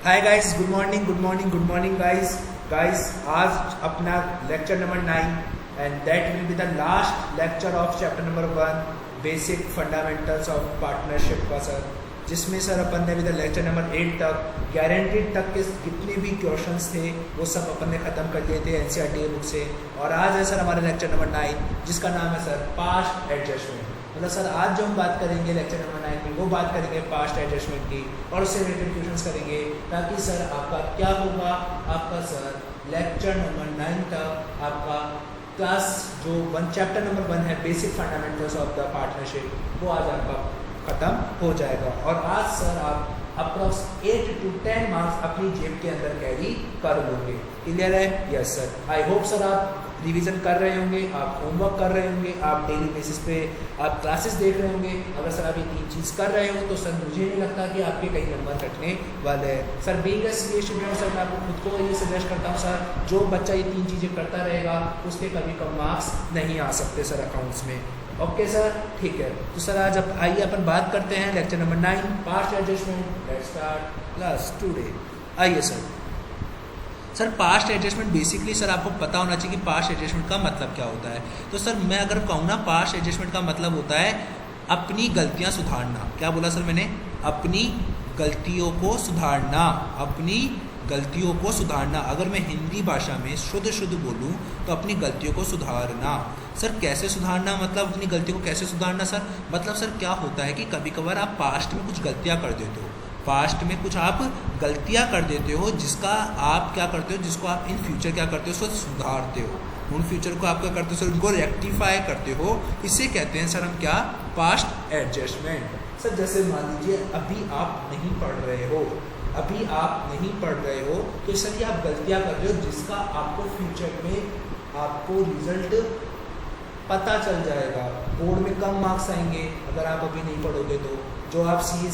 Hi guys, good morning good morning good morning guys आज अपना lecture number 9 and that will be the last lecture of chapter number 1 basic fundamentals of partnership का sir, जिसमें sir अपन ने भी the lecture number 8 तक guaranteed तक के जितने भी क्वेश्चंस थे वो सब अपन ने ख़त्म कर दिए थे एनसीईआरटी बुक से। और आज है सर हमारा लेक्चर नंबर 9 जिसका नाम है सर पास्ट एडजस्टमेंट। मतलब सर आज जो हम बात करेंगे लेक्चर नंबर 9 में वो बात करेंगे पास्ट एडजस्टमेंट की और उससे रिलेटेड क्वेश्चंस करेंगे, ताकि सर आपका क्या होगा, आपका सर लेक्चर नंबर 9 तक आपका क्लास जो चैप्टर नंबर 1 है basic fundamentals of the partnership वो आज आपका ख़त्म हो जाएगा। और आज सर आप अप्रॉक्स 8 to 10 मार्क्स अपनी जेब के अंदर कैरी कर लोगे। क्लियर है? Yes sir. I hope sir आप रिवीजन कर रहे होंगे, आप होमवर्क कर रहे होंगे, आप डेली बेसिस पे आप क्लासेस देख रहे होंगे। अगर सर आप ये 3 चीज़ कर रहे हो तो सर मुझे नहीं लगता कि आपके कई नंबर कटने वाले हैं। Sir being a CA student sir मैं आपको खुद को ये सजेस्ट करता हूँ सर, जो बच्चा ये 3 चीज़ें करता रहेगा उसके कभी कम मार्क्स नहीं आ सकते सर अकाउंट्स में। ओके सर, ठीक है। तो सर आज अब आइए अपन बात करते हैं lecture number 9 past adjustment. Let's start class today. आइए sir past adjustment basically sir आपको पता होना चाहिए कि पास्ट एडजस्टमेंट का मतलब क्या होता है। तो सर मैं अगर कहूँ ना, पास्ट एडजस्टमेंट का मतलब होता है अपनी गलतियाँ सुधारना। क्या बोला सर मैंने? अपनी गलतियों को सुधारना, अपनी गलतियों को सुधारना। अगर मैं हिंदी भाषा में शुद्ध बोलूँ तो अपनी गलतियों को सुधारना। सर कैसे सुधारना, मतलब अपनी गलतियों को कैसे सुधारना सर? मतलब सर क्या होता है कि कभी कभार आप पास्ट में कुछ गलतियाँ कर देते हो, पास्ट में कुछ आप गलतियाँ कर देते हो जिसका आप क्या करते हो, जिसको आप इन फ्यूचर क्या करते हो, उसको सुधारते हो। उन फ्यूचर को आप क्या करते हो सर, उनको रेक्टिफाई करते हो। इसे कहते हैं सर हम क्या, पास्ट एडजस्टमेंट। सर जैसे मान लीजिए अभी आप नहीं पढ़ रहे हो, अभी आप नहीं पढ़ रहे हो तो सर ये आप गलतियाँ कर रहे हो जिसका आपको फ्यूचर में आपको रिजल्ट पता चल जाएगा। बोर्ड में कम मार्क्स आएंगे अगर आप अभी नहीं पढ़ोगे तो। जो आप CA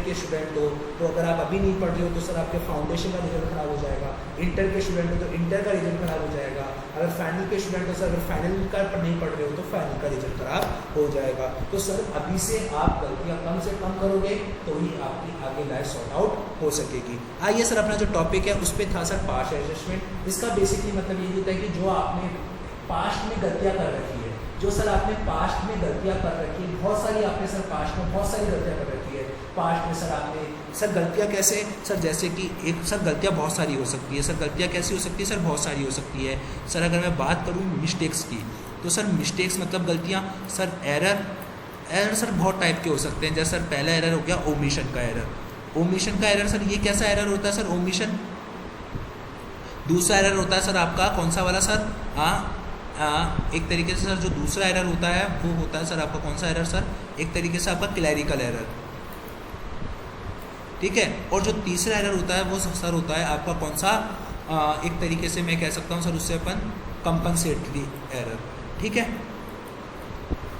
के स्टूडेंट हो तो अगर आप अभी नहीं पढ़ रहे हो तो सर आपके फाउंडेशन का रिजल्ट खराब हो जाएगा। इंटर के स्टूडेंट हो तो इंटर का रिजल्ट खराब हो जाएगा। अगर फाइनल के स्टूडेंट हो सर, अगर फाइनल का नहीं पढ़ रहे हो तो फाइनल का रिजल्ट खराब हो जाएगा। तो सर अभी से आप गलतियाँ कम से कम करोगे तो ही आपकी आगे लाइफ सॉर्ट आउट हो सकेगी। आइए सर अपना जो टॉपिक है उस पर था सर पास्ट एडजस्टमेंट। इसका बेसिकली मतलब यही होता है कि जो आपने पास्ट में गलतियाँ कर रखी है, जो सर आपने पास्ट में गलतियाँ कर रखी है, बहुत सारी आपने सर पास्ट में बहुत सारी गलतियाँ कर रखी है। पास्ट में सर आपने सर गलतियाँ कैसे सर, जैसे कि एक सर गलतियाँ बहुत सारी हो सकती है। सर गलतियाँ कैसी हो सकती है सर? बहुत सारी हो सकती है सर। अगर मैं बात करूँ मिस्टेक्स की तो सर मिस्टेक्स मतलब गलतियाँ। सर एरर सर बहुत टाइप के हो सकते हैं। जैसे सर पहला एरर हो गया ओमिशन का एरर। ओमिशन का एरर सर ये कैसा एरर होता है सर? ओमिशन। दूसरा एरर होता है सर आपका कौन सा वाला सर? एक तरीके से सर जो दूसरा एरर होता है वो होता है सर आपका कौन सा एरर सर? एक तरीके से आपका क्लैरिकल एरर, ठीक है। और जो तीसरा एरर होता है वो सर होता है आपका कौन सा? एक तरीके से मैं कह सकता हूँ सर उससे अपन कंपनसेटरी एरर, ठीक है।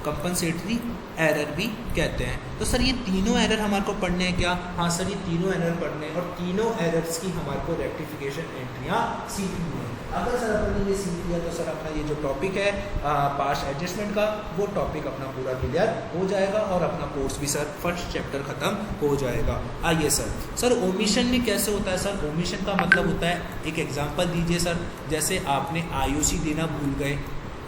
कंपनसेटरी एरर भी कहते हैं। तो सर ये तीनों एरर हमारे को पढ़ने हैं क्या? हाँ सर ये तीनों एरर पढ़ने हैं और तीनों एरर्स की हमारे को रेक्टिफिकेशन एंट्रियाँ सीखनी है। अगर सर अपन ने ये सीख लिया तो सर अपना ये जो टॉपिक है पास्ट एडजस्टमेंट का वो टॉपिक अपना पूरा क्लियर हो जाएगा और अपना कोर्स भी सर फर्स्ट चैप्टर खत्म हो जाएगा। आइए सर ओमिशन में कैसे होता है सर? ओमिशन का मतलब होता है, एक एग्जाम्पल दीजिए सर। जैसे आपने IOC देना भूल गए,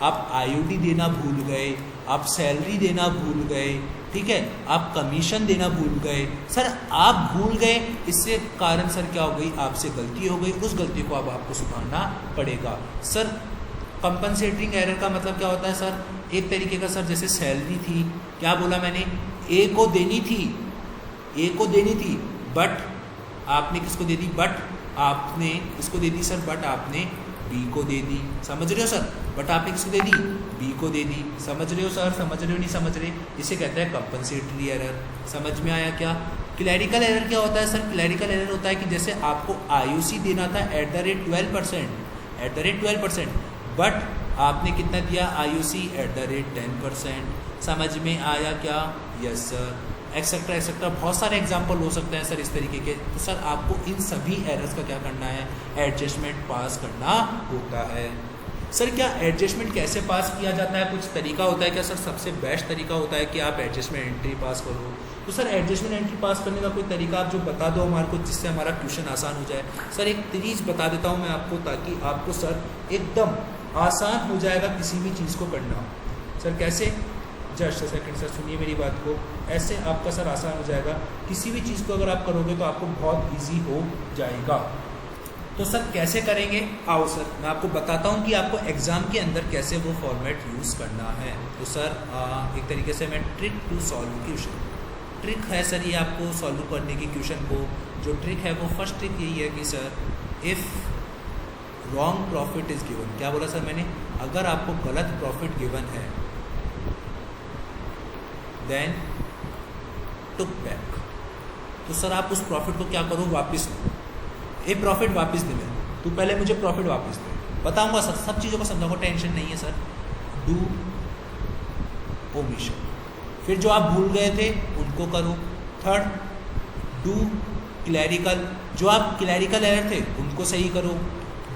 आप IOD देना भूल गए, आप सैलरी देना भूल गए, ठीक है, आप कमीशन देना भूल गए। सर आप भूल गए, इससे कारण सर क्या हो गई, आपसे गलती हो गई, उस गलती को अब आपको सुधारना पड़ेगा। सर कंपनसेटिंग एरर का मतलब क्या होता है सर? एक तरीके का सर जैसे सैलरी थी, क्या बोला मैंने, ए को देनी थी बट आपने किसको दे दी? बट आपने इसको दे दी सर, बट आपने बी को दे दी। समझ रहे हो सर? बट आपने किसको दे दी? बी को दे दी। समझ रहे हो सर? समझ रहे हो नहीं समझ रहे? इसे कहते हैं कंपनसेटरी एरर। समझ में आया क्या? क्लैरिकल एरर क्या होता है सर? क्लैरिकल एरर होता है कि जैसे आपको IOC देना था @12%, बट आपने कितना दिया IOC @10%। समझ में आया क्या? Yes sir. एक्सेट्रा एक्सेट्रा बहुत सारे एग्जाम्पल हो सकते हैं सर इस तरीके के। तो सर आपको इन सभी एरर्स का क्या करना है? एडजस्टमेंट पास करना होता है। सर क्या एडजस्टमेंट कैसे पास किया जाता है? कुछ तरीका होता है क्या सर? सबसे बेस्ट तरीका होता है कि आप एडजस्टमेंट एंट्री पास करो। तो सर एडजस्टमेंट एंट्री पास करने का कोई तरीका आप जो बता दो हमारे को, जिससे हमारा क्वेश्चन आसान हो जाए। सर एक चीज़ बता देता हूँ मैं आपको, ताकि आपको सर एकदम आसान हो जाएगा किसी भी चीज़ को करना। सर कैसे, जस्ट अ सेकंड सर, सुनिए मेरी बात को। ऐसे आपका सर आसान हो जाएगा, किसी भी चीज़ को अगर आप करोगे तो आपको बहुत ईजी हो जाएगा। तो सर कैसे करेंगे, आओ सर मैं आपको बताता हूँ कि आपको एग्ज़ाम के अंदर कैसे वो फॉर्मेट यूज़ करना है। तो सर एक तरीके से मैं trick to solve question, trick है सर ये आपको सॉल्व करने की क्वेश्चन को। जो ट्रिक है वो फर्स्ट ट्रिक यही है कि sir if wrong profit is given, क्या बोला सर मैंने, अगर आपको गलत प्रॉफिट गिवन है देन टुक बैक, तो सर आप उस प्रॉफिट को क्या करो, वापस लो। ये प्रॉफिट वापस दे मेरे, तो पहले मुझे प्रॉफिट वापस दे, बताऊंगा सर, सब चीज़ों को समझाऊंगा, टेंशन नहीं है सर। डू ओमिशन, फिर जो आप भूल गए थे उनको करो। थर्ड, डू क्लैरिकल, जो आप क्लैरिकल एरर थे उनको सही करो।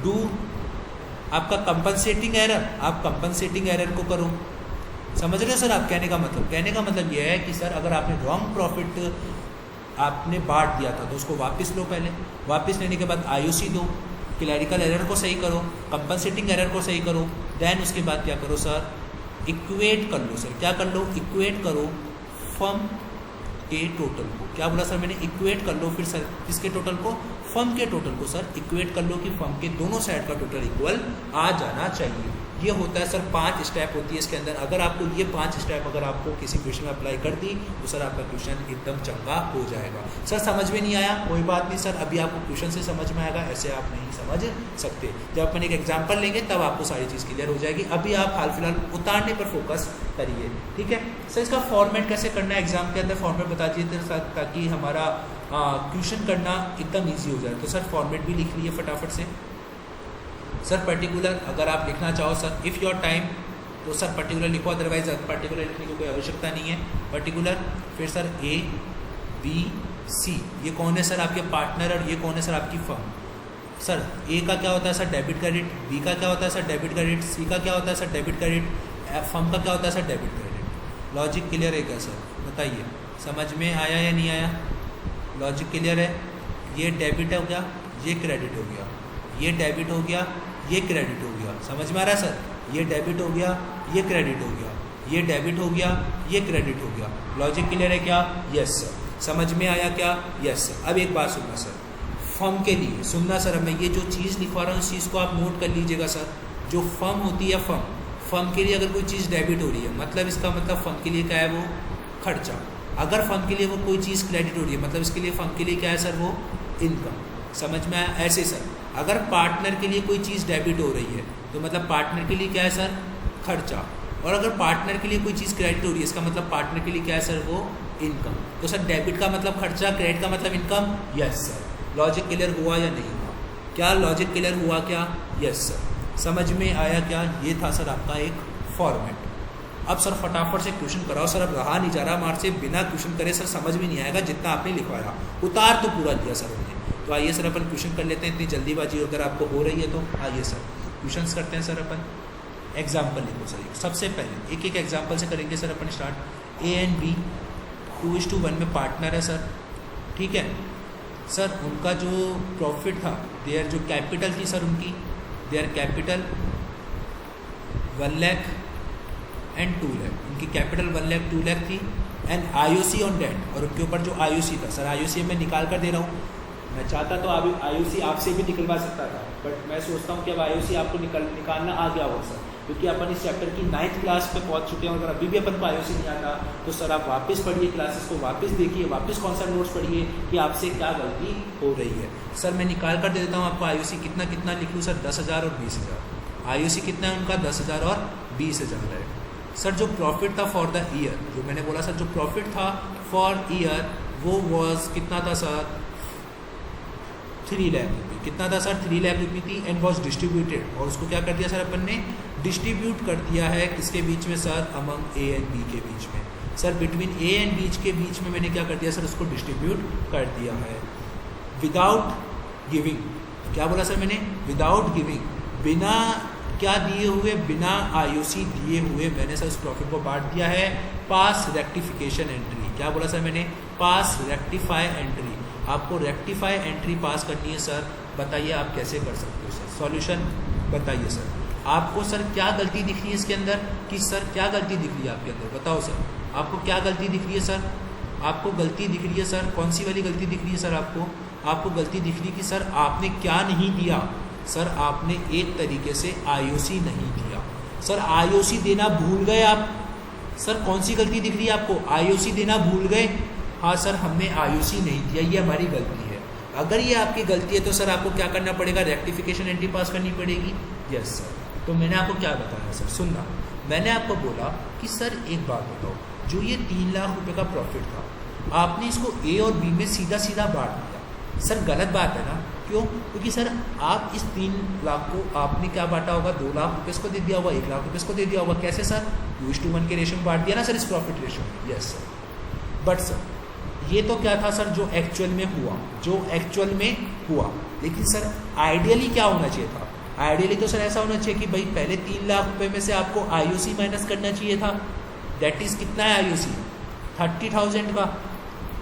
डू आपका कंपनसेटिंग एरर, आप कंपनसेटिंग एरर को करो। समझ रहे हो सर आप कहने का मतलब, कहने का मतलब यह है कि सर अगर आपने रॉन्ग प्रॉफिट आपने बांट दिया था तो उसको वापस लो, पहले वापस लेने के बाद आईओसी दो, क्लैरिकल एरर को सही करो, कंपनसेटिंग एरर को सही करो, देन उसके बाद क्या करो सर, इक्वेट कर लो। सर क्या कर लो, इक्वेट करो फर्म के टोटल को। क्या बोला सर मैंने, इक्वेट कर लो। फिर सर किसके टोटल को, फर्म के टोटल को सर इक्वेट कर लो कि फर्म के दोनों साइड का टोटल इक्वल आ जाना चाहिए। ये होता है सर 5 स्टेप होती है इसके अंदर। अगर आपको ये 5 स्टेप अगर आपको किसी क्वेश्चन में अप्लाई कर दी तो सर आपका क्वेश्चन एकदम चंगा हो जाएगा। सर समझ में नहीं आया कोई बात नहीं सर, अभी आपको क्वेश्चन से समझ में आएगा, ऐसे आप नहीं समझ सकते। जब अपन एक एग्जाम्पल लेंगे तब आपको सारी चीज़ क्लियर हो जाएगी। अभी आप हाल फिलहाल उतारने पर फोकस करिए, ठीक है सर। इसका फॉर्मेट कैसे करना है एग्जाम के अंदर, फॉर्मेट बता दीजिए ताकि हमारा क्वेश्चन करना एकदम ईजी हो जाए। तो सर फॉर्मेट भी लिख लीजिए फटाफट से। सर पर्टिकुलर अगर आप लिखना चाहो सर, इफ़ योर टाइम, तो सर पर्टिकुलर लिखो, अदरवाइज पर्टिकुलर लिखने की कोई आवश्यकता नहीं है। पर्टिकुलर, फिर सर ए बी सी, ये कौन है सर आपके पार्टनर और ये कौन है सर आपकी फर्म। सर ए का क्या होता है सर, डेबिट क्रेडिट, बी का क्या होता है सर, डेबिट क्रेडिट, सी का क्या होता है सर, डेबिट क्रेडिट, फर्म का क्या होता है sir, debit credit. Logic clear है क्या सर, बताइए समझ में आया या नहीं आया। लॉजिक क्लियर है, ये डेबिट हो गया, ये क्रेडिट हो गया, ये डेबिट हो गया, ये क्रेडिट हो गया, समझ में आ रहा है सर। ये डेबिट हो गया, ये क्रेडिट हो गया, ये डेबिट हो गया, ये क्रेडिट हो गया। लॉजिक क्लियर है क्या, यस सर। समझ में आया क्या, यस सर। अब एक बात सुनना सर, फर्म के लिए सुनना सर, अब मैं ये जो चीज़ लिखवा रहा हूँ उस चीज़ को आप नोट कर लीजिएगा सर। जो फर्म होती है, फर्म के लिए अगर कोई चीज़ डेबिट हो रही है मतलब इसका मतलब फर्म के लिए क्या है, वो खर्चा। अगर फर्म के लिए वो कोई चीज़ क्रेडिट हो रही है मतलब इसके लिए फर्म के लिए क्या है सर, वो इनकम। समझ में आया। ऐसे सर अगर पार्टनर के लिए कोई चीज़ डेबिट हो रही है तो मतलब पार्टनर के लिए क्या है सर, खर्चा। और अगर पार्टनर के लिए कोई चीज़ क्रेडिट हो रही है इसका मतलब पार्टनर के लिए क्या है सर, वो इनकम। तो सर डेबिट का मतलब खर्चा, क्रेडिट का मतलब income, yes sir. Logic clear हुआ या नहीं हुआ, क्या लॉजिक क्लियर हुआ क्या, यस सर। समझ में आया क्या, ये था सर आपका एक फॉर्मेट। अब सर फटाफट से क्वेश्चन कराओ सर, अब रहा नहीं जा रहा हमारे से, बिना क्वेश्चन करे सर समझ में नहीं आएगा जितना आपने लिखवाया। उतार तो पूरा लिया सर हमने। तो आइए सर अपन क्वेश्चन कर लेते हैं, इतनी जल्दीबाजी अगर आपको हो रही है तो आइए सर क्वेश्चंस करते हैं सर। अपन एग्जाम्पल लिखो सर, सबसे पहले एक एक एग्जाम्पल से करेंगे सर अपन स्टार्ट। ए एंड बी 2:1 में पार्टनर है सर, ठीक है सर। उनका जो प्रॉफिट था, देयर जो कैपिटल थी सर उनकी, their capital 1 lakh and 2 lakh, उनकी कैपिटल 1 लाख 2 लाख थी। एंड आईओसी ऑन डेट, और उनके ऊपर जो आईओसी था सर, आईओसी मैं निकाल कर दे रहा हूँ। मैं चाहता तो अभी आईओसी आपसे भी निकलवा सकता था, बट मैं सोचता हूँ कि अब आईओसी आपको निकालना आ गया हो सर, क्योंकि अपन इस चैप्टर की 9th क्लास पे पहुँच चुके हैं। अगर अभी भी अपन को आईओसी नहीं आता तो सर आप वापस पढ़िए, क्लासेस को वापस देखिए, वापस कौन सा नोट्स पढ़िए कि आपसे क्या गलती हो रही है। सर मैं निकाल कर दे देता हूँ आपको आईओसी कितना कितना लिख लूँ सर, 10,000 और 20,000। आईओसी कितना है उनका, 10,000 और 20,000 है सर। जो प्रॉफिट था फॉर द ईयर, जो मैंने बोला सर जो प्रॉफिट था फॉर ईयर वो वॉज कितना था सर, 3 लाख रुपये। कितना था सर, 3 लाख रुपये थी। एंड वॉज डिस्ट्रीब्यूटेड, और उसको क्या कर दिया सर अपन ने, डिस्ट्रीब्यूट कर दिया है किसके बीच में sir, among A and B के बीच में sir. Between A and B के बीच में मैंने क्या कर दिया सर, उसको डिस्ट्रीब्यूट कर दिया है विदाउट गिविंग। क्या बोला सर मैंने, विदाउट गिविंग, बिना क्या दिए हुए, बिना आईओसी दिए हुए मैंने सर उस प्रॉफिट को बांट दिया है। पास रेक्टिफिकेशन एंट्री, क्या बोला सर मैंने? पास रेक्टिफाई एंट्री, आपको रेक्टिफाई एंट्री पास करनी है सर। बताइए आप कैसे कर सकते हो सर? सॉल्यूशन बताइए सर। आपको सर क्या गलती दिख रही है इसके अंदर कि सर क्या गलती दिख रही है आपके अंदर? बताओ सर, आपको क्या गलती दिख रही है सर? आपको गलती दिख रही है सर, कौन सी वाली गलती दिख रही है सर? आपको गलती दिख रही है कि सर आपने क्या नहीं दिया? सर आपने एक तरीके से आईओसी नहीं दिया सर, आईओसी देना भूल गए आप। सर कौन सी गलती दिख रही है आपको? आईओसी देना भूल गए। हाँ सर हमने आईओसी नहीं दिया, ये हमारी गलती है। अगर ये आपकी गलती है तो सर आपको क्या करना पड़ेगा? रेक्टिफिकेशन एंट्री पास करनी पड़ेगी। Yes sir. तो मैंने आपको क्या बताया सर? सुनना, मैंने आपको बोला कि सर एक बात बताओ, जो ये 3 लाख रुपए का प्रॉफिट था, आपने इसको ए और बी में सीधा सीधा बांट दिया। सर गलत बात है ना? क्यों? क्योंकि सर आप इस 3 लाख को आपने क्या बांटा होगा? 2 लाख रुपये इसको दे दिया होगा, 1 लाख रुपये इसको दे दिया होगा। कैसे सर? 2:1 के रेशो में बांट दिया ना सर इस प्रॉफिट रेशो में। Yes sir. बट सर ये तो क्या था सर? जो एक्चुअल में हुआ, लेकिन सर आइडियली क्या होना चाहिए था? आइडियली तो सर ऐसा होना चाहिए कि भाई पहले 3 लाख रुपए में से आपको आईओसी माइनस करना चाहिए था। दैट इज कितना है आईओसी? 30,000 का,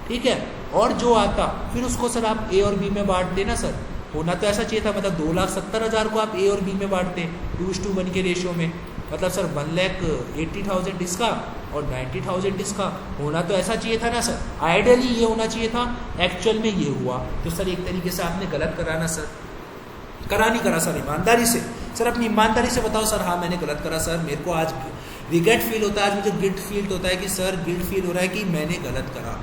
ठीक है। और जो आता फिर उसको सर आप ए और बी में बांट देना सर। होना तो ऐसा चाहिए था, मतलब 2,70,000 को आप ए और बी में बांटते 2:1 के रेशियो में। मतलब सर 1,80,000 इसका और 90,000 इसका। होना तो ऐसा चाहिए था ना सर, आइडियली ये होना चाहिए था। एक्चुअल में ये हुआ। तो सर एक तरीके से आपने गलत करा ना सर? करा नहीं करा सर? ईमानदारी से सर, अपनी ईमानदारी से बताओ सर। हाँ मैंने गलत करा सर, मेरे को आज रिग्रेट फील होता है, आज मुझे गिल्ट फील होता है कि सर गिल्ट फील हो रहा है कि मैंने गलत करा।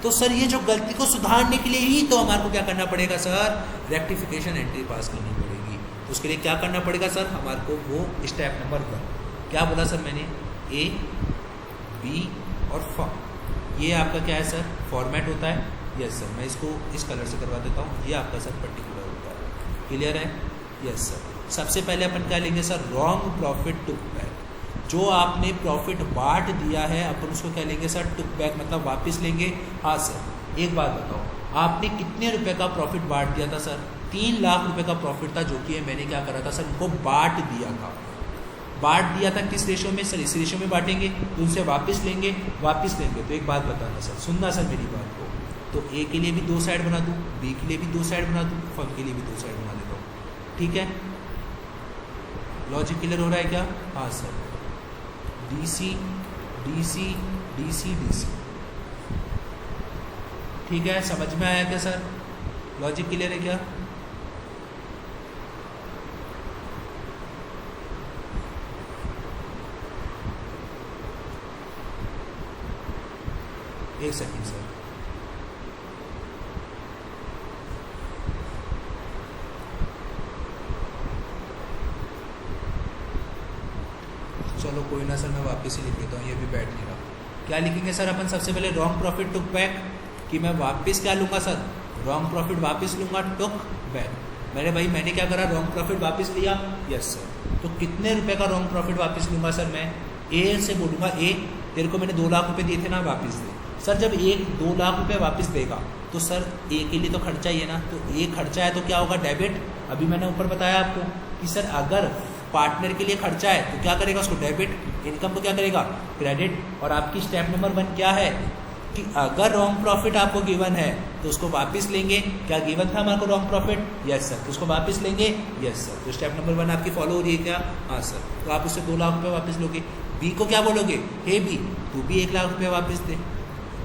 तो सर ये जो गलती को सुधारने के लिए ही तो हमारे को क्या करना पड़ेगा सर? रेक्टिफिकेशन एंट्री पास करनी पड़ेगी। तो उसके लिए क्या करना पड़ेगा सर? हमारे को वो स्टेप नंबर 1 क्या बोला सर मैंने? ए बी और फॉर्म। ये आपका क्या है सर? फॉर्मेट होता है। यस सर, मैं इसको इस कलर से करवा देता हूँ। ये आपका सर पर्टिकुलर होता है। क्लियर है? Yes sir. सबसे पहले अपन क्या लेंगे sir? Wrong profit took back. जो आपने प्रॉफिट बांट दिया है अपन उसको क्या लेंगे सर? टुक बैक, मतलब वापस लेंगे। हाँ सर एक बात बताओ, आपने कितने रुपए का प्रॉफिट बांट दिया था सर? 3 लाख रुपए का प्रॉफिट था, जो कि मैंने क्या करा था सर? उनको बांट दिया था। बांट दिया था किस रेशो में सर? इस रेशो में बांटेंगे तो उनसे वापस लेंगे। तो एक बात बताना सर, सुनना सर मेरी बात को। तो ए के लिए भी 2 साइड बना दूँ, बी के लिए भी 2 साइड बना दूँ, फर्म के लिए भी 2 साइड बना देता हूँ। ठीक है, लॉजिक क्लियर हो रहा है क्या? हाँ sir. DC DC DC DC, ठीक है, समझ में आया क्या सर? लॉजिक क्लियर है क्या? एक सेकंड सर। चलो कोई ना सर, मैं वापस ही लिख देता हूँ, ये भी बैठ नहीं रहा। क्या लिखेंगे सर अपन? सबसे पहले रॉन्ग प्रॉफिट टुक बैक, कि मैं वापस क्या लूँगा सर? रॉन्ग प्रॉफिट वापस लूँगा, टुक बैक। मेरे भाई मैंने क्या करा? रॉन्ग प्रॉफिट वापस लिया। Yes sir. तो कितने रुपए का रॉन्ग प्रॉफिट वापस लूँगा सर? मैं ए से बोलूँगा, ए तेरे को मैंने 2 लाख रुपए दिए थे ना, वापस दे। सर जब एक 2 लाख रुपए वापस देगा तो सर ए के लिए तो खर्चा ही है ना, तो ए खर्चा है तो क्या होगा? डेबिट। अभी मैंने ऊपर बताया आपको कि सर अगर पार्टनर के लिए खर्चा है तो क्या करेगा? उसको डेबिट। इनकम को क्या करेगा? क्रेडिट। और आपकी स्टेप नंबर 1 क्या है कि अगर रॉन्ग प्रॉफिट आपको गिवन है तो उसको वापस लेंगे। क्या गिवन था हमारे को रॉन्ग प्रॉफिट? Yes sir. तो उसको वापस लेंगे। Yes sir. तो स्टेप नंबर 1 आपकी फॉलो हो रही है क्या? हाँ सर। तो आप उससे 2 लाख रुपये वापस लोगे। बी को क्या बोलोगे? हे बी, तू भी 1 लाख रुपये वापस दे।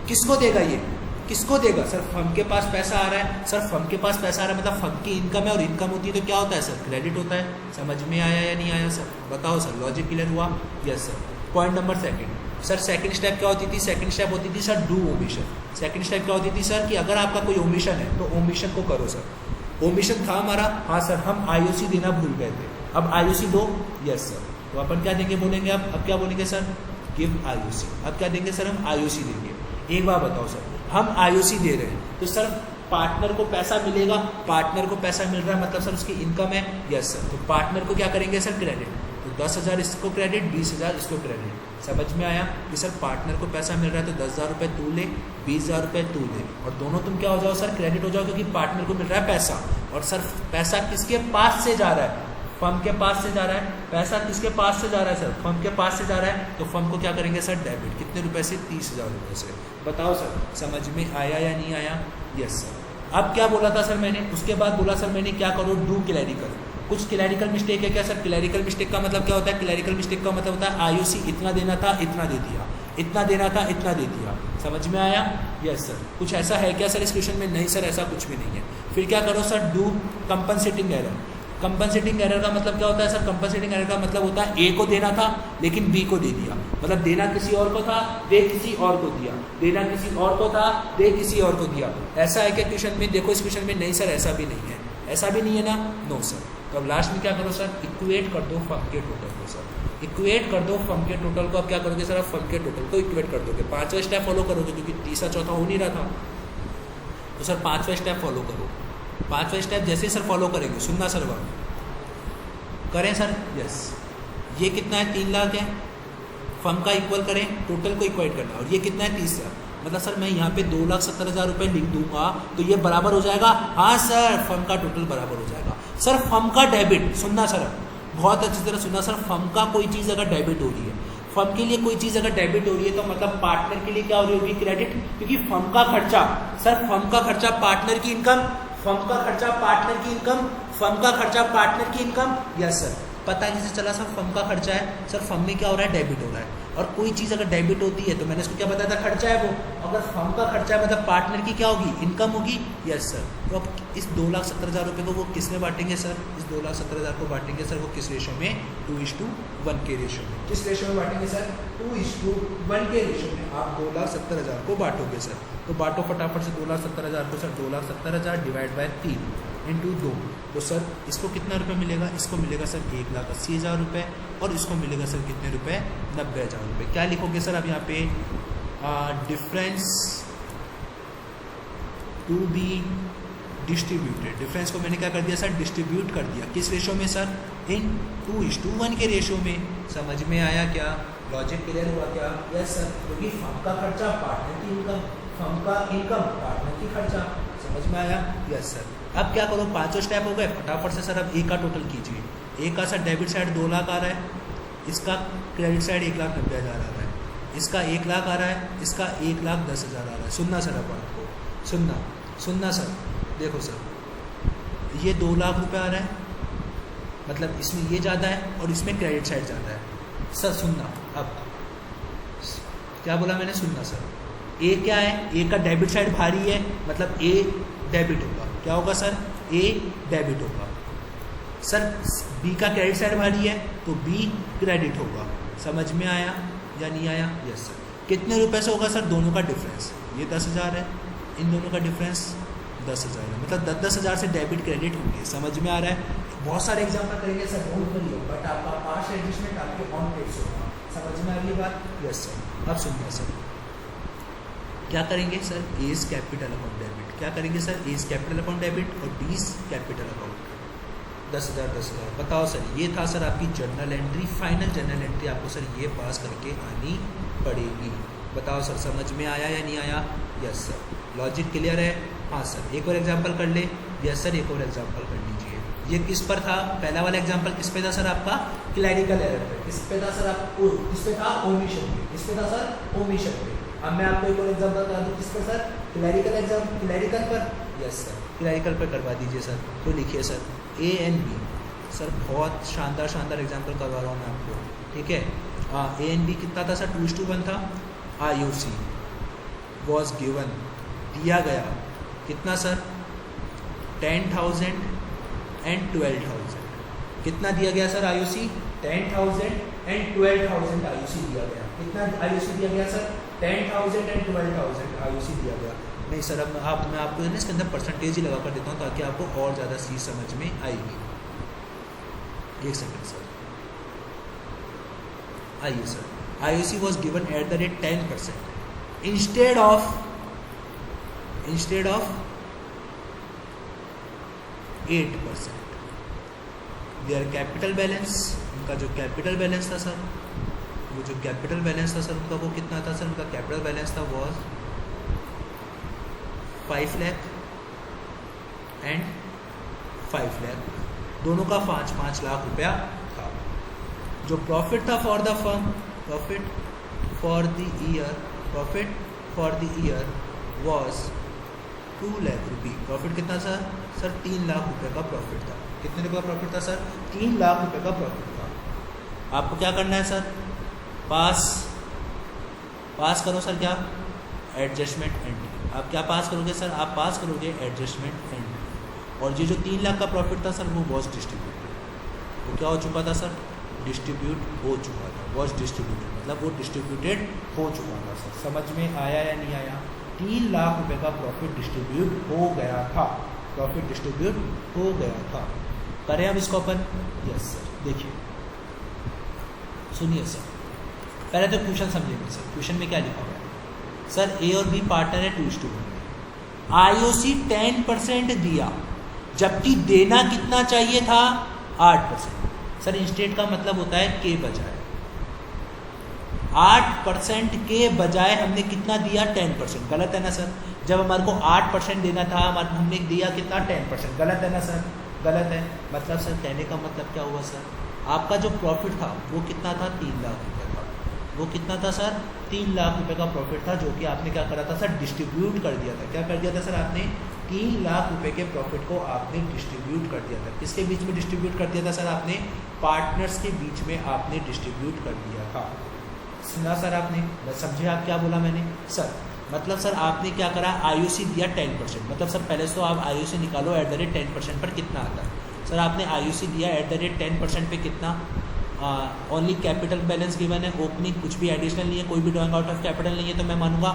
किसको देगा ये? किसको देगा सर? फर्म के पास पैसा आ रहा है। सर फर्म के पास पैसा आ रहा है मतलब फर्म की इनकम है, और इनकम होती है तो क्या होता है सर? क्रेडिट होता है। समझ में आया या नहीं आया सर? बताओ सर, लॉजिक क्लियर हुआ? Yes sir. Point number 2 sir, second step क्या होती थी? सेकंड स्टेप होती थी sir do omission. Second step क्या होती थी सर? कि अगर आपका कोई ओमिशन है तो ओमिशन को करो सर। ओमिशन था हमारा, हाँ सर, हम आईओसी देना भूल गए थे, अब आईओसी दो। Yes sir. तो अपन क्या देंगे बोलेंगे? अब क्या बोलेंगे सर? Give IOC. अब क्या देंगे सर? हम आईओसी देंगे। एक बार बताओ सर, हम आईओसी दे रहे हैं तो सर पार्टनर को पैसा मिलेगा। पार्टनर को पैसा मिल रहा है मतलब सर उसकी इनकम है। Yes sir. तो पार्टनर को क्या करेंगे सर? क्रेडिट। तो 10,000 इसको क्रेडिट, 20,000 इसको क्रेडिट। समझ में आया कि सर पार्टनर को पैसा मिल रहा है तो 10,000 रुपये तू ले, 20,000 रुपये तू ले, और दोनों तुम क्या हो जाओ सर? क्रेडिट हो जाओ, क्योंकि पार्टनर को मिल रहा है पैसा। और सर पैसा किसके पास से जा रहा है? फर्म के पास से जा रहा है, पैसा किसके पास से जा रहा है सर, फर्म के पास से जा रहा है, तो फर्म को क्या करेंगे सर, डेबिट। कितने रुपए से, 30,000 रुपये से। बताओ सर समझ में आया या नहीं आया? Yes sir. अब क्या बोला था सर मैंने, उसके बाद बोला सर मैंने क्या करो, डू क्लैरिकल। कुछ क्लैरिकल मिस्टेक है क्या सर? क्लैरिकल मिस्टेक का मतलब क्या होता है? क्लैरिकल मिस्टेक का मतलब होता है आईओसी इतना देना था, इतना दे दिया, इतना देना था, इतना दे दिया। समझ में आया? Yes sir. कुछ ऐसा है क्या सर इस क्वेश्चन में? नहीं सर, ऐसा कुछ भी नहीं है। फिर क्या करो sir, do compensating error. Compensating error का मतलब क्या होता है सर? कंपनसेटिंग एरर का मतलब होता है ए को देना था लेकिन बी को दे दिया, मतलब देना किसी और को था, दे किसी और को दिया, देना किसी और को था, दे किसी और को दिया। ऐसा है क्या क्वेश्चन में? देखो इस क्वेश्चन में नहीं सर, ऐसा भी नहीं है, ऐसा भी नहीं है ना, नो सर। तो अब लास्ट में क्या करो सर, इक्वेट कर दो फर्म के टोटल को सर, इक्वेट कर दो फर्म के टोटल को। अब क्या करोगे सर, आप फर्म के टोटल को इक्वेट कर दोगे, पांचवा स्टेप फॉलो करोगे क्योंकि तीसरा चौथा हो नहीं रहा था, तो सर पांचवा स्टेप फॉलो करो। पांचवा स्टेप जैसे सर फॉलो करेंगे, सुनना सर बात करें सर, यस। ये कितना है, 3 लाख है, फर्म का इक्वल करें, टोटल को इक्वेट करना, और ये कितना है, 30,000। मतलब सर मैं यहाँ पे 2,70,000 रुपये लिख दूंगा तो ये बराबर हो जाएगा, हाँ सर, फर्म का टोटल बराबर हो जाएगा। सर फर्म का डेबिट, सुनना सर बहुत अच्छी तरह सुनना सर, फर्म का कोई चीज़ अगर डेबिट हो रही है, फर्म के लिए कोई चीज़ अगर डेबिट हो रही है तो मतलब पार्टनर के लिए क्या हो रही होगी, क्रेडिट। क्योंकि फर्म का खर्चा, सर फर्म का खर्चा पार्टनर की इनकम, फर्म का खर्चा पार्टनर की इनकम, फर्म का खर्चा पार्टनर की इनकम। यस सर, पता कैसे चला सर, फर्म का खर्चा है सर, फर्म में क्या हो रहा है, डेबिट हो रहा है। और कोई चीज़ अगर डेबिट होती है तो मैंने इसको क्या बताया था, खर्चा है वो। अगर फर्म का खर्चा है मतलब पार्टनर की क्या होगी, इनकम होगी। Yes sir. तो अब इस 2,70,000 रुपये को वो किस में बांटेंगे सर, इस 2,70,000 को बांटेंगे सर वो किस रेशो में, 2:1 के रेशो में। किस रेशो में बांटेंगे सर, 2:1 के रेशो में आप 2,70,000 को बांटोगे सर। तो बांटो फटाफट से 2,70,000 को सर, 2,70,000 डिवाइड बाय 3 इंटू 2, तो सर इसको कितना रुपये मिलेगा, इसको मिलेगा सर 1,80,000 रुपये, और इसको मिलेगा सर कितने रुपये, 90,000 रुपये। क्या लिखोगे सर अब यहाँ पे, difference to be distributed. Difference को मैंने क्या कर दिया सर, डिस्ट्रीब्यूट कर दिया, किस रेशो में सर, इन 2:1 के रेशो में। समझ में आया क्या, लॉजिक क्लियर हुआ क्या? Yes sir. क्योंकि फर्म का खर्चा पार्टनर की इनकम, फर्म का इनकम पार्टनर की खर्चा। समझ में आया? Yes sir. अब क्या करो, पांचों स्टेप हो गए, फटाफट से सर अब ए का टोटल कीजिए। ए का सर डेबिट साइड 2 लाख आ रहा है, इसका क्रेडिट साइड 1,90,000 आ रहा है, इसका 1 लाख आ रहा है, इसका 1,10,000 आ रहा है। सुनना सर अब आपको, सुनना सर, देखो सर ये 2 लाख रुपये आ रहा है, मतलब इसमें ये ज़्यादा है और इसमें क्रेडिट साइड ज़्यादा है। सर सुनना, अब क्या बोला मैंने, सुनना सर। ए क्या है, ए का डेबिट साइड भारी है, मतलब ए डेबिट होगा। क्या होगा सर, ए डेबिट होगा। सर बी का क्रेडिट साइड भारी है तो बी क्रेडिट होगा। समझ में आया या नहीं आया? Yes sir. कितने रुपए से होगा सर, दोनों का डिफरेंस, ये 10,000 है, इन दोनों का डिफरेंस 10,000 है, मतलब 10,000 से डेबिट क्रेडिट होंगे। समझ में आ रहा है? बहुत सारे एग्जाम्पल करेंगे सर, बहुत करिए, बट आपका पार्ट एडजस्टमेंट आपके ऑन पेज होगा। समझ में आ रही बात? Yes sir. अब सुनिए सर, क्या करेंगे sir, as capital account debit. क्या करेंगे sir, as capital account debit और बीस कैपिटल अकाउंट 10,000 10,000। बताओ सर, ये था सर आपकी journal entry, final journal entry आपको सर ये पास करके आनी पड़ेगी। बताओ सर समझ में आया या नहीं आया? Yes sir. लॉजिक क्लियर है? हाँ सर। एक और एग्जाम्पल कर ले। यस सर, एक और एग्जाम्पल कर लीजिए। ये किस पर था, पहला वाला एग्जाम्पल किस पे था सर, आपका क्लैरिकल एरर पे। किस पे था सर, आपको किस पे था, ओमिशन पे। किस पे था सर, ओमिशन पे। अब मैं आपको एक और एग्जाम्पल करा दूँ, किस पर सर, क्लैरिकल पर। यस सर, क्लैरिकल पर करवा दीजिए सर। तो लिखिए sir, A and B. Sir बहुत शानदार एग्जाम्पल करवा रहा हूँ मैं आपको, ठीक है। ए एंड बी कितना था सर, 2:1 था। IOC वॉज गिवन, दिया गया कितना सर, 10,000 एंड 12,000। कितना दिया गया सर IOC, 10,000 एंड 12,000 IOC दिया गया। कितना IOC दिया गया सर, 10,000 एंड 12,000 IOC दिया गया। नहीं सर, अब मैं आपको इसके अंदर परसेंटेज ही लगा कर देता हूँ ताकि आपको और ज़्यादा चीज़ समझ में आएगी। एक सेकेंड सर, आइए sir. IOC was given at the rate 10% instead of 8%। Their capital balance, उनका जो कैपिटल बैलेंस था सर, वो जो कैपिटल बैलेंस था सर उनका वो कितना था सर, उनका कैपिटल बैलेंस था वॉज 5 लाख एंड 5 लाख दोनों का 5-5 लाख रुपया था। जो प्रॉफिट था for the firm, profit for the year was 2 lakh रुपये। प्रॉफिट कितना था सर? 3 लाख रुपये का प्रॉफिट था। कितने रुपये का प्रॉफिट था सर? 3 लाख रुपये का प्रॉफिट था। आपको क्या करना है सर? पास करो सर, क्या? Adjustment entry. आप क्या पास करोगे सर? आप पास करोगे एडजस्टमेंट एंट्री। और ये जो 3 लाख का प्रॉफिट था सर वो वॉज डिस्ट्रीब्यूटेड। वो क्या हो चुका था सर? डिस्ट्रीब्यूट हो चुका था। वॉज डिस्ट्रीब्यूटेड मतलब वो डिस्ट्रीब्यूटेड हो चुका था सर। समझ में आया या नहीं आया? 3 लाख रुपए का प्रॉफिट डिस्ट्रीब्यूट हो गया था। प्रॉफिट डिस्ट्रीब्यूट हो गया था। करें अब इसको अपन? Yes sir. देखिए सुनिए सर, पहले तो क्वेश्चन समझेंगे सर। क्वेश्चन में क्या लिखा हुआ है सर? ए और बी पार्टनर है 2:1 में। आईओसी 10% दिया, जबकि देना कितना चाहिए था? 8%। सर इंस्टेट का मतलब होता है के बजाय। 8% के बजाय हमने कितना दिया? 10%। गलत है ना सर? जब हमारे को 8% देना था हमने दिया कितना? 10%। गलत है ना सर? गलत है। मतलब सर कहने का मतलब क्या हुआ सर? आपका जो प्रॉफिट था वो कितना था? 3 लाख रुपये का। वो कितना था सर? 3 लाख रुपये का प्रॉफिट था, जो कि आपने क्या करा था सर? डिस्ट्रीब्यूट कर दिया था। क्या कर दिया था सर आपने? 3 लाख रुपए के प्रॉफिट को आपने डिस्ट्रीब्यूट कर दिया था। किसके बीच में डिस्ट्रीब्यूट कर दिया था सर आपने? पार्टनर्स के बीच में आपने डिस्ट्रीब्यूट कर दिया था। सुना सर आपने? बस समझे आप क्या बोला मैंने सर? मतलब सर आपने क्या करा? आईओसी दिया 10%। मतलब सर पहले तो आप आईओसी निकालो @10% पर कितना आता है। सर आपने आईओसी दिया @10% पे कितना? ओनली कैपिटल बैलेंस गिवन है, ओपनिंग कुछ भी एडिशनल नहीं है, कोई भी ड्राइंग आउट ऑफ कैपिटल नहीं है, तो मैं मानूंगा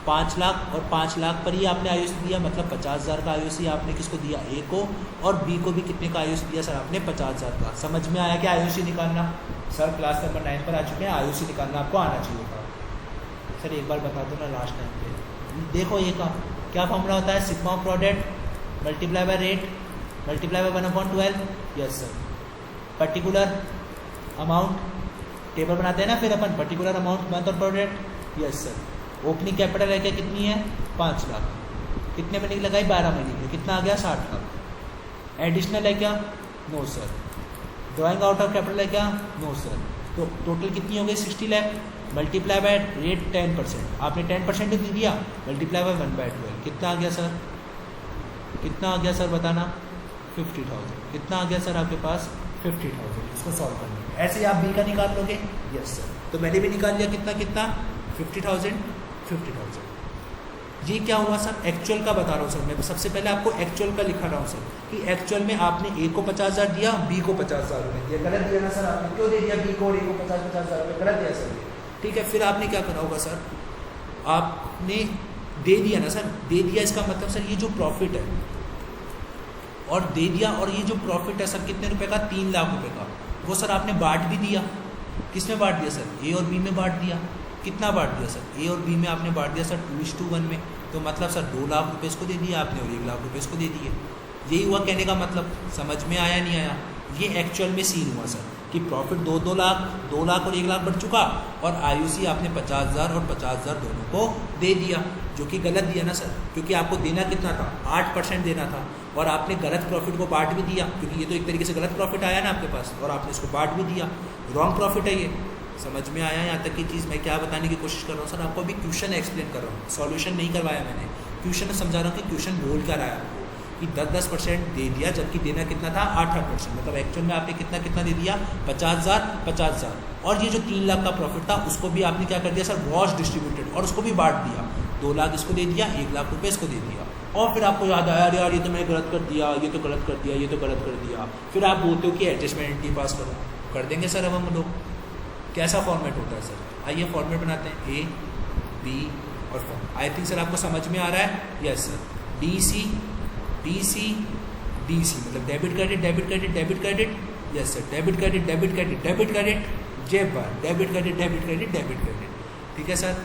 5 लाख। और 5 लाख पर ही आपने आईओसी दिया, मतलब 50,000 का आईओसी आपने किसको दिया? ए को। और बी को भी कितने का आईओसी दिया सर आपने? 50,000 का। समझ में आया क्या आईओसी निकालना? सर क्लास नंबर 9 पर आ चुके हैं, आईओसी निकालना आपको आना चाहिए था। सर एक बार बता दो ना लास्ट टाइम पे। देखो ये का क्या फॉर्मूला होता है? Sigma product multiply by rate multiply by 1/12। Yes sir. Particular amount table बनाते हैं ना फिर अपन, पर्टिकुलर अमाउंट मंथ और product. Yes sir. Opening capital है क्या? कितनी है? 5 लाख। कितने महीने की लगाई? 12 महीने की। कितना आ गया? 60 लाख। एडिशनल है क्या? No sir. Drawing out of capital है क्या? No sir. तो टोटल कितनी हो गई? 60 लाख। Multiply by rate 10%। आपने 10% ही दिया, मल्टीप्लाई बाय 1/12। कितना आ गया सर? कितना आ गया सर बताना? 50,000। कितना आ गया सर आपके पास? 50,000। इसको सॉल्व करना है। ऐसे ही आप बी का निकाल लोगे। Yes sir. तो मैंने भी निकाल लिया। कितना कितना? 50,000। ये क्या हुआ सर? एक्चुअल का बता रहा हूँ सर मैं। सबसे पहले आपको एक्चुअल का लिखा रहा हूँ सर कि एक्चुअल में आपने ए को 50,000 दिया, बी को 50,000 रुपये दिया। गलत दिया ना सर आपने? क्यों दे दिया बी को और ए को 50,000 रुपये? गलत दिया सर। ठीक है, फिर आपने क्या करा होगा सर? आपने दे दिया ना सर? दे दिया इसका मतलब सर ये जो प्रॉफिट है और दे दिया, और ये जो प्रॉफिट है सर कितने रुपए का? 3 लाख रुपए का। वो सर आपने बांट भी दिया। किसमें बांट दिया सर? ए और बी में बांट दिया। कितना बांट दिया सर? ए और बी में आपने बांट दिया सर 2:1 में। तो मतलब सर 2 लाख रुपए इसको दे दिया आपने और 1 लाख रुपए इसको दे दिए। यही हुआ कहने का मतलब। समझ में आया नहीं आया? ये एक्चुअल में सीन हुआ सर कि प्रॉफिट 2 लाख और 1 लाख बढ़ चुका, और आईओसी आपने 50,000 और 50,000 दोनों को दे दिया, जो कि गलत दिया ना सर, क्योंकि आपको देना कितना था? 8% देना था, और आपने गलत प्रॉफिट को बांट भी दिया, क्योंकि ये तो एक तरीके से गलत प्रॉफिट आया ना आपके पास, और आपने इसको बांट भी दिया। रॉन्ग प्रॉफिट है ये। समझ में आया यहाँ तक की चीज़? मैं क्या बताने की कोशिश कर रहा हूँ सर? आपको अभी क्वेश्चन एक्सप्लेन कर रहा हूँ, सॉल्यूशन नहीं करवाया मैंने। क्वेश्चन समझा रहा हूँ कि क्वेश्चन बोल क्या रहा है आपको कि 10% दे दिया, जबकि देना कितना था? 8%। मतलब एक्चुअल में आपने कितना दे दिया? 50,000। और ये जो 3 लाख का प्रॉफिट था उसको भी आपने क्या कर दिया सर? वॉश डिस्ट्रीब्यूटेड, और उसको भी बांट दिया। 2 लाख इसको दे दिया, 1 लाख रुपये इसको दे दिया। और फिर आपको याद आया यार ये तो मैंने गलत कर दिया, ये तो गलत कर दिया, ये तो गलत कर दिया। फिर आप बोलते हो कि एडजस्टमेंट एंट्री पास करो। कर देंगे सर अब हम लोग। कैसा फॉर्मेट होता है सर? आइए फॉर्मेट बनाते हैं, ए बी और फॉर्म। आई थिंक सर आपको समझ में आ रहा है? Yes sir. DC मतलब debit credit. Yes sir. Debit credit जेब बार, डेबिट क्रेडिट। ठीक है सर,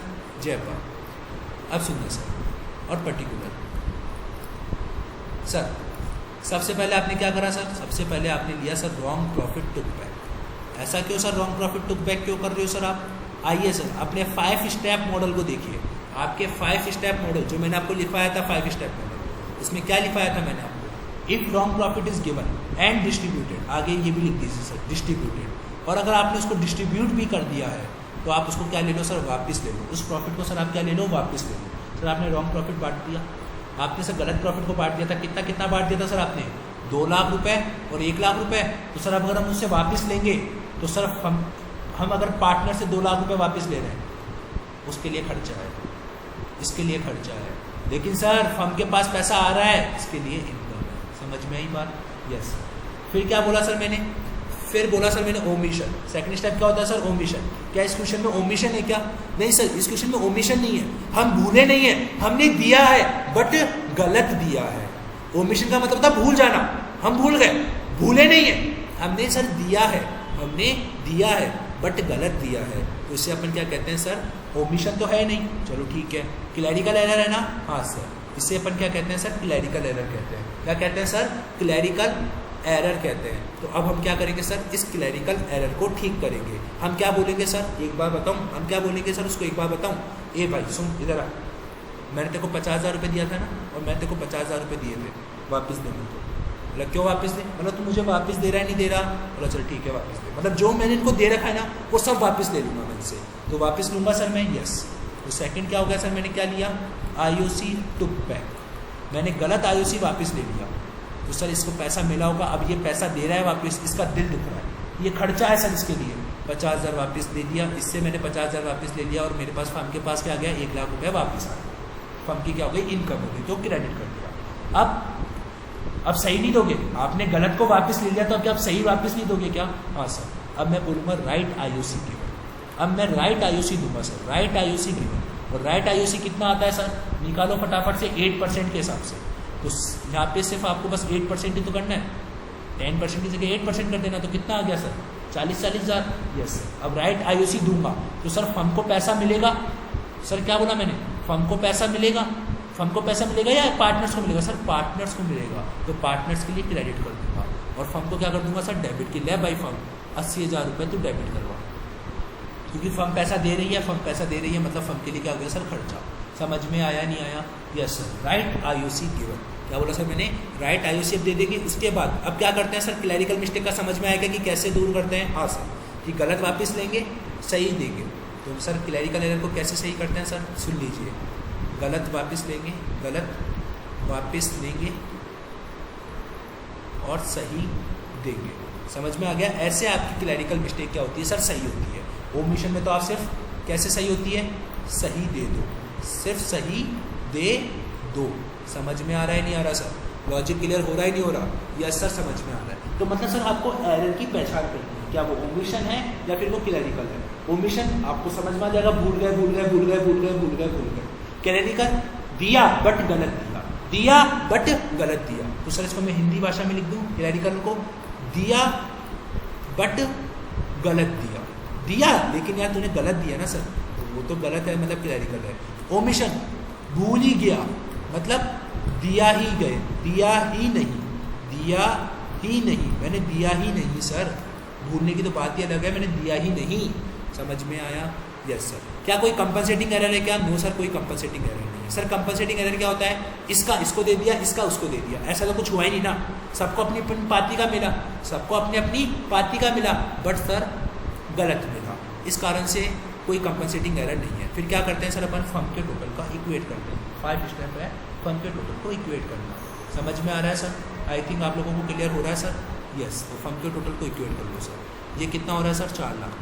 जेब बार। अब सुनिए सर, और पर्टिकुलर सर, सबसे पहले आपने क्या करा सर? सबसे पहले आपने लिया sir wrong profit took back. ऐसा क्यों sir? Wrong profit took back क्यों कर रहे हो सर आप? आइए सर अपने 5 स्टेप मॉडल को देखिए। आपके 5 स्टेप मॉडल जो मैंने आपको लिखवाया था, 5 स्टेप मॉडल, इसमें क्या लिखवाया था मैंने आपको? If wrong profit is given and distributed, आगे ये भी लिख दीजिए सर, डिस्ट्रीब्यूटेड, और अगर आपने उसको डिस्ट्रीब्यूट भी कर दिया है तो आप उसको क्या ले लो सर, वापस ले लो। उस प्रॉफिट को सर आप क्या ले लो, वापस ले लो। सर आपने रॉन्ग प्रॉफिट बांट दिया, आपने सर गलत प्रॉफिट को बांट दिया था, कितना कितना बांट दिया था सर आपने, 2 लाख रुपए और 1 लाख रुपए। तो सर अब अगर हम उससे वापस लेंगे तो सर हम अगर पार्टनर से 2 लाख रुपए वापस ले रहे हैं, उसके लिए खर्चा है, इसके लिए खर्चा है, लेकिन सर फर्म के पास पैसा आ रहा है, इसके लिए इनकम है। समझ में आई बात? यस। फिर क्या बोला सर मैंने, फिर बोला सर मैंने ओमिशन। सेकंड स्टेप क्या होता है सर, ओमिशन। क्या इस क्वेश्चन में ओमिशन है क्या? नहीं सर, इस क्वेश्चन में ओमिशन नहीं है, हम भूले नहीं है, हमने दिया है बट गलत दिया है। ओमिशन का मतलब था भूल जाना, हम भूल गए, भूले नहीं है, हमने सर दिया है, हमने दिया है बट गलत दिया है, तो इसे अपन क्या कहते हैं सर, ओमिशन तो है नहीं, चलो ठीक है। क्लैरिकल एरर है ना? हाँ सर, इसे अपन क्या कहते हैं सर, क्लैरिकल एरर कहते हैं। क्या कहते हैं सर, क्लैरिकल एरर कहते हैं। तो अब हम क्या करेंगे सर, इस क्लैरिकल एरर को ठीक करेंगे। हम क्या बोलेंगे सर, एक बार बताऊं, हम क्या बोलेंगे सर उसको, एक बार बताऊं। ए भाई सुन इधर आ, मैंने तेरे को 50,000 रुपये दिया था ना, और मैं तेरे को 50,000 रुपये दिए थे, वापस दे मुझे। मतलब क्यों वापस दे, मतलब तू मुझे वापस दे रहा है, नहीं दे रहा, बोला चल ठीक है वापस दे, मतलब जो मैंने इनको दे रखा है ना वो सब वापस ले लूँगा मैं इनसे, तो वापस लूँगा सर मैं, यस। तो सेकंड क्या हो गया सर, मैंने क्या लिया, IOC टुक बैक, मैंने गलत IOC वापस ले लिया, तो सर इसको पैसा मिला होगा, अब ये पैसा दे रहा है वापस, इसका दिल दुख रहा है, ये खर्चा है सर इसके लिए, 50,000 वापस दे दिया, इससे मैंने 50,000 वापस ले लिया, और मेरे पास फर्म के पास क्या आ गया, 1 लाख रुपये वापस आ गया, फर्म की क्या हो गई, इनकम हो गई, तो क्रेडिट कर दिया। अब सही नहीं दोगे, आपने गलत को वापस ले लिया, तो अब क्या आप सही वापस नहीं दोगे क्या? हाँ सर, अब मैं बोलूँगा राइट IOC गिवन, अब मैं राइट IOC दूंगा सर, राइट IOC गिवन। और राइट IOC कितना आता है सर, निकालो फटाफट से 8% के हिसाब से, तो यहाँ पे सिर्फ आपको बस 8% ही तो करना है, 10% की जगह 8% कर देना, तो कितना आ गया सर, 40,000। यस सर, अब राइट IOC दूंगा तो सर फर्म को पैसा मिलेगा, सर क्या बोला मैंने, फर्म को पैसा मिलेगा, फर्म को पैसा मिलेगा या पार्टनर्स को मिलेगा, सर पार्टनर्स को मिलेगा, तो पार्टनर्स के लिए क्रेडिट कर दूंगा, और फर्म को क्या कर दूंगा सर, डेबिट की, ले भाई फर्म 80,000 रुपये तो डेबिट करवा, क्योंकि फर्म पैसा दे रही है, फर्म पैसा दे रही है, मतलब फर्म के लिए क्या हो गया सर, खर्चा। समझ में आया नहीं आया? Yes sir, right IOC given. क्या बोला सर मैंने, राइट IOC अब दे देगी। उसके बाद अब क्या करते हैं सर, क्लैरिकल मिस्टेक का समझ में आएगा कि कैसे दूर करते हैं? हाँ सर, कि गलत वापस लेंगे, सही देंगे, तो सर क्लैरिकल एरर को कैसे सही करते हैं सर, सुन लीजिए, गलत वापस लेंगे, गलत वापस लेंगे और सही देंगे। समझ में आ गया? ऐसे आपकी क्लैरिकल मिस्टेक क्या होती है सर, सही होती है। ओमिशन में तो आप सिर्फ कैसे सही होती है, सही दे दो, सिर्फ सही दे दो। समझ में आ रहा है नहीं आ रहा सर, लॉजिक क्लियर हो रहा है नहीं हो रहा? यस सर, समझ में आ रहा है। तो मतलब सर आपको एरर की पहचान करनी है, क्या वो ओमिशन है या फिर वो क्लैरिकल है। ओमिशन आपको समझ में आ जाएगा, भूल गए भूल गए भूल गए भूल गए भूल गए भूल गए। क्लैरिकल दिया बट गलत दिया, दिया बट गलत दिया, तो सर इसको मैं हिंदी भाषा में लिख दूं, क्लैरिकल को दिया बट गलत दिया, दिया लेकिन यार तूने गलत दिया ना सर, तो वो तो गलत है, मतलब क्लैरिकल है। ओमिशन भूल ही गया, मतलब दिया ही गए, दिया ही नहीं, दिया ही नहीं, मैंने दिया ही नहीं सर, भूलने की तो बात ही अलग है, मैंने दिया ही नहीं। समझ में आया? Yes sir. क्या कोई कंपनसेटिंग एरर है क्या? नो सर, कोई कंपनसेटिंग एरर नहीं है। सर कंपनसेटिंग एरर क्या होता है, इसका इसको दे दिया, इसका उसको दे दिया, ऐसा तो कुछ हुआ ही नहीं ना, सबको अपनी अपनी पार्टी का मिला, सबको अपनी अपनी पार्टी का मिला, बट सर गलत मिला, इस कारण से कोई कंपनसेटिंग एरर नहीं है। फिर क्या करते हैं सर, अपन फर्म के टोटल का इक्वेट करते हैं, 5 स्टेप है फर्म के टोटल को इक्वेट करना। समझ में आ रहा है सर? आई थिंक आप लोगों को क्लियर हो रहा है सर? यस। तो फर्म के टोटल को इक्वेट कर लो सर। ये कितना हो रहा है सर, 4 लाख,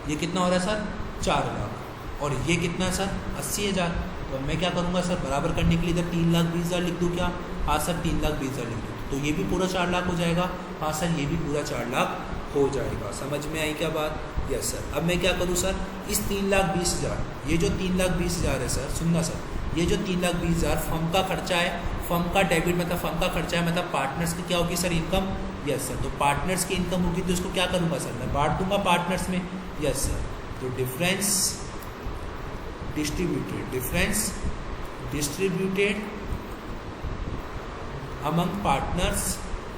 ये कितना हो रहा है सर, 4 लाख, और ये कितना है सर, 80,000। तो मैं क्या करूँगा सर, बराबर करने के लिए इधर 3,20,000 लिख दूँ क्या? हाँ सर, 3,20,000 लिख दूँ, तो ये भी पूरा 4 लाख हो जाएगा। हाँ सर, ये भी पूरा 4 लाख हो जाएगा। समझ में आई क्या बात? Yes sir. अब मैं क्या करूँ सर, इस 3,20,000, ये जो 3,20,000 है सर, सुनना सर, ये जो 3,20,000 फर्म का खर्चा है, फर्म का डेबिट मतलब फर्म का खर्चा है, मतलब पार्टनर्स की क्या होगी सर, इनकम। Yes sir. तो पार्टनर्स की इनकम होगी तो इसको क्या करूँगा सर, मैं बांट दूंगा पार्टनर्स में। Yes sir. तो difference distributed, difference distributed among partners,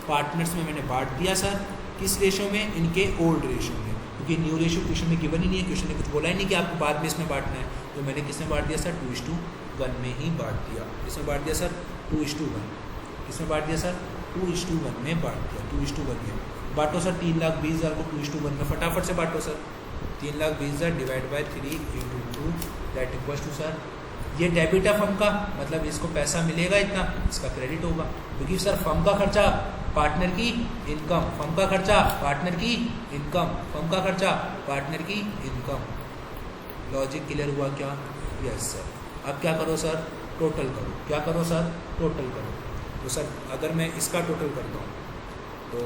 partners में मैंने बांट दिया सर, किस रेशो में, इनके ओल्ड रेशो में, क्योंकि न्यू रेशो क्वेश्चन में गिवन ही नहीं है, क्वेश्चन ने कुछ बोला ही नहीं कि आपको बाद में इसमें बांटना है, तो मैंने किसमें बांट दिया सर, 2:1 में ही बांट दिया। किसमें बांट दिया सर, 2:1, किसमें बांट दिया सर? 2:1 में बांट दिया, 2:1 में। बांटो सर 3,20,000 को 2:1 में, फटाफट से बांटो sir. 3,20,000 divide by 3 × 2 that equals to sir, ये डेबिट है फर्म का, मतलब इसको पैसा मिलेगा इतना, इसका क्रेडिट होगा, क्योंकि सर फर्म का खर्चा पार्टनर की इनकम, फर्म का खर्चा पार्टनर की इनकम, फर्म का खर्चा पार्टनर की इनकम। लॉजिक क्लियर हुआ क्या? Yes sir. अब क्या करो सर? टोटल करो। क्या करो सर? टोटल करो। तो सर अगर मैं इसका टोटल करता हूँ तो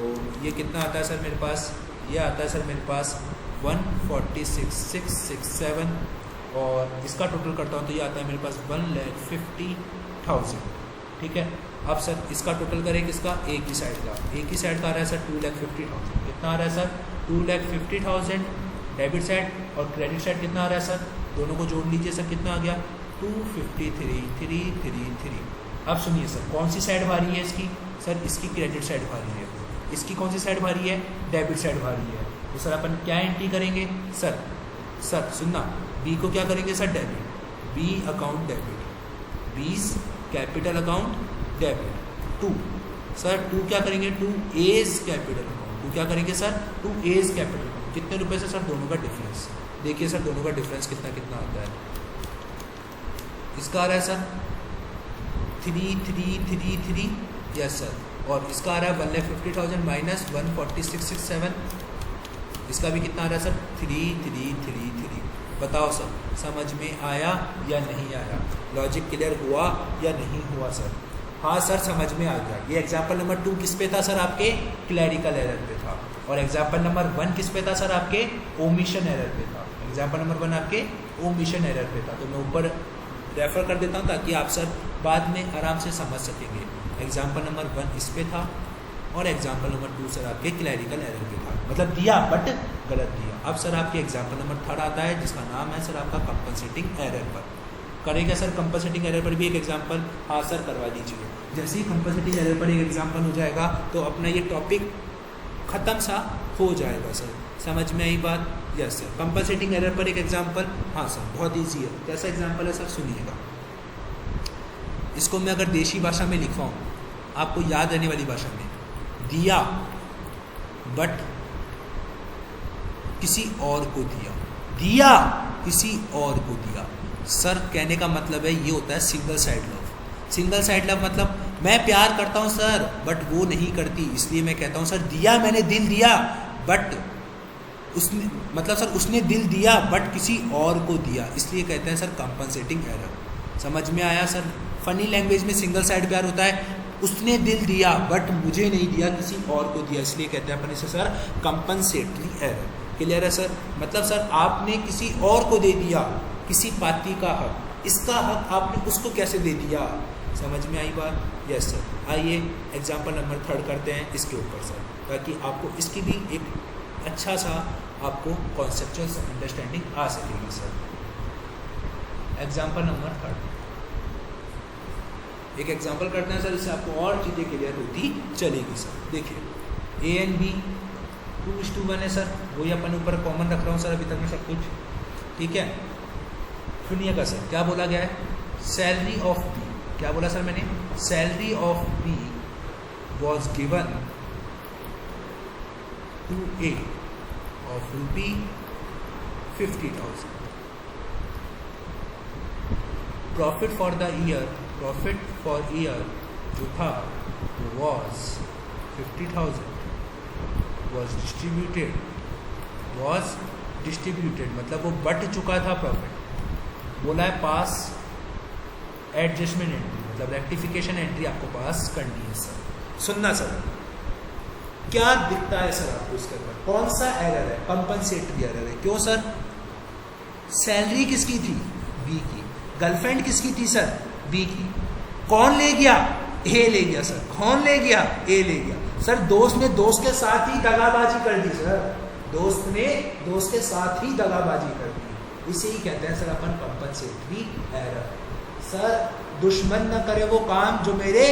ये कितना आता है सर मेरे पास? ये आता है सर मेरे पास 146,667, और इसका टोटल करता हूँ तो ये आता है मेरे पास 1,50,000। ठीक है। अब सर इसका टोटल करें किसका? एक ही साइड का। एक ही साइड का आ रहा है सर 2,50,000। कितना आ रहा है सर? 2,50,000 डेबिट साइड, और क्रेडिट साइड कितना आ रहा है सर? दोनों को जोड़ लीजिए सर, कितना आ गया? 253,333। अब सुनिए सर, कौन सी साइड भारी है इसकी? सर इसकी क्रेडिट साइड भारी है। इसकी कौन सी साइड भारी है? डेबिट साइड भारी है। तो सर अपन क्या एंट्री करेंगे? सर सुनना, बी को क्या करेंगे sir? Debit. B account debit, B's capital account debit. 2 sir 2 क्या करेंगे? 2 एज कैपिटल अकाउंट। 2 क्या करेंगे सर? 2 as capital account. कितने रुपए से सर? दोनों का डिफरेंस। देखिए सर दोनों का डिफरेंस कितना कितना आता है। इसका आ रहा है सर 3,333, यस सर, और इसका आ रहा है 1,50,000 माइनस 146,667। इसका भी कितना आ रहा है सर? 3,333। बताओ सर समझ में आया या नहीं आया? लॉजिक क्लियर हुआ या नहीं हुआ सर? हाँ सर समझ में आ गया। ये एग्जाम्पल नंबर 2 किस पे था सर? आपके क्लैरिकल एरर पे था, और एग्जाम्पल नंबर 1 किस पे था सर? आपके ओमिशन एरर पे था। एग्जाम्पल नंबर 1 आपके ओमिशन एरर पे था। तो मैं ऊपर रेफर कर देता हूँ ताकि आप सर बाद में आराम से समझ सकेंगे। एग्जाम्पल नंबर 1 इस पे था, और एग्जाम्पल नंबर 2 सर आपके क्लैरिकल एरर पे था, मतलब दिया बट गलत दिया। अब सर आपके एग्जाम्पल नंबर 3 आता है जिसका नाम है सर आपका कंपनसेटिंग एरर पर। करेगा सर कंपनसेटिंग एरर पर भी एक एग्जाम्पल? हाँ सर करवा दीजिए। जैसे ही कंपनसेटिंग एरर पर एक एग्जाम्पल हो जाएगा तो अपना ये टॉपिक ख़त्म सा हो जाएगा सर। समझ में आई बात? Yes sir. कंपनसेटिंग एरर पर एक एग्जाम्पल? हाँ सर बहुत ईजी है। कैसा एग्जाम्पल है सर? सुनिएगा। इसको मैं अगर देशी भाषा में लिखवाऊँ, आपको याद रहने वाली भाषा में, दिया बट किसी और को दिया, दिया किसी और को दिया। सर कहने का मतलब है ये होता है single side love. Single side love मतलब मैं प्यार करता हूँ सर बट वो नहीं करती, इसलिए मैं कहता हूँ सर दिया, मैंने दिल दिया बट उसने, मतलब सर उसने दिल दिया बट किसी और को दिया, इसलिए कहते हैं सर कंपनसेटिंग एरर। समझ में आया सर? फनी लैंग्वेज में सिंगल साइड प्यार होता है, उसने दिल दिया बट मुझे नहीं दिया, किसी और को दिया, इसलिए कहते हैं अपन इसे सर कंपनसेटरी एरर। क्लियर है सर? मतलब सर आपने किसी और को दे दिया किसी पार्टी का हक, इसका हक आपने उसको कैसे दे दिया। समझ में आई बात? Yes sir. आइए एग्जाम्पल नंबर 3 करते हैं इसके ऊपर सर, ताकि आपको इसकी भी एक अच्छा सा आपको कॉन्सेप्चुअल अंडरस्टैंडिंग आ सकेगी सर। एग्जाम्पल नंबर 3 एक एग्जाम्पल करते हैं सर, इससे आपको और चीज़ें क्लियर होती चलेगी सर। देखिए ए एंड बी 2:1 है सर, वही अपन ऊपर कॉमन रख रहा हूँ सर अभी तक में सब कुछ। ठीक है, सुनिएगा सर क्या बोला गया है? सैलरी ऑफ बी, क्या बोला सर मैंने? Salary of B was given to A of ₹50,000। Profit for the year, profit for year जो था वॉज 50,000, वॉज डिस्ट्रीब्यूटेड मतलब वो बट चुका था प्रॉफिट। बोला है पास एडजस्टमेंट एंट्री, मतलब रेक्टिफिकेशन एंट्री आपको पास करनी है सर। सुनना सर, क्या दिखता है सर आपको इसके अंदर? कौन सा एरर है? कंपनसेटरी एरर है। क्यों सर? सैलरी किसकी थी? बी की। गर्लफ्रेंड किसकी थी सर? बी की। कौन ले गया? ए ले गया सर। कौन ले गया? ए ले गया सर। दोस्त ने दोस्त के साथ ही दगाबाजी कर दी सर, दोस्त ने दोस्त के साथ ही दगाबाजी कर दी, इसे ही कहते हैं सर अपन कंपनसेटरी एरर। सर दुश्मन न करे वो काम जो मेरे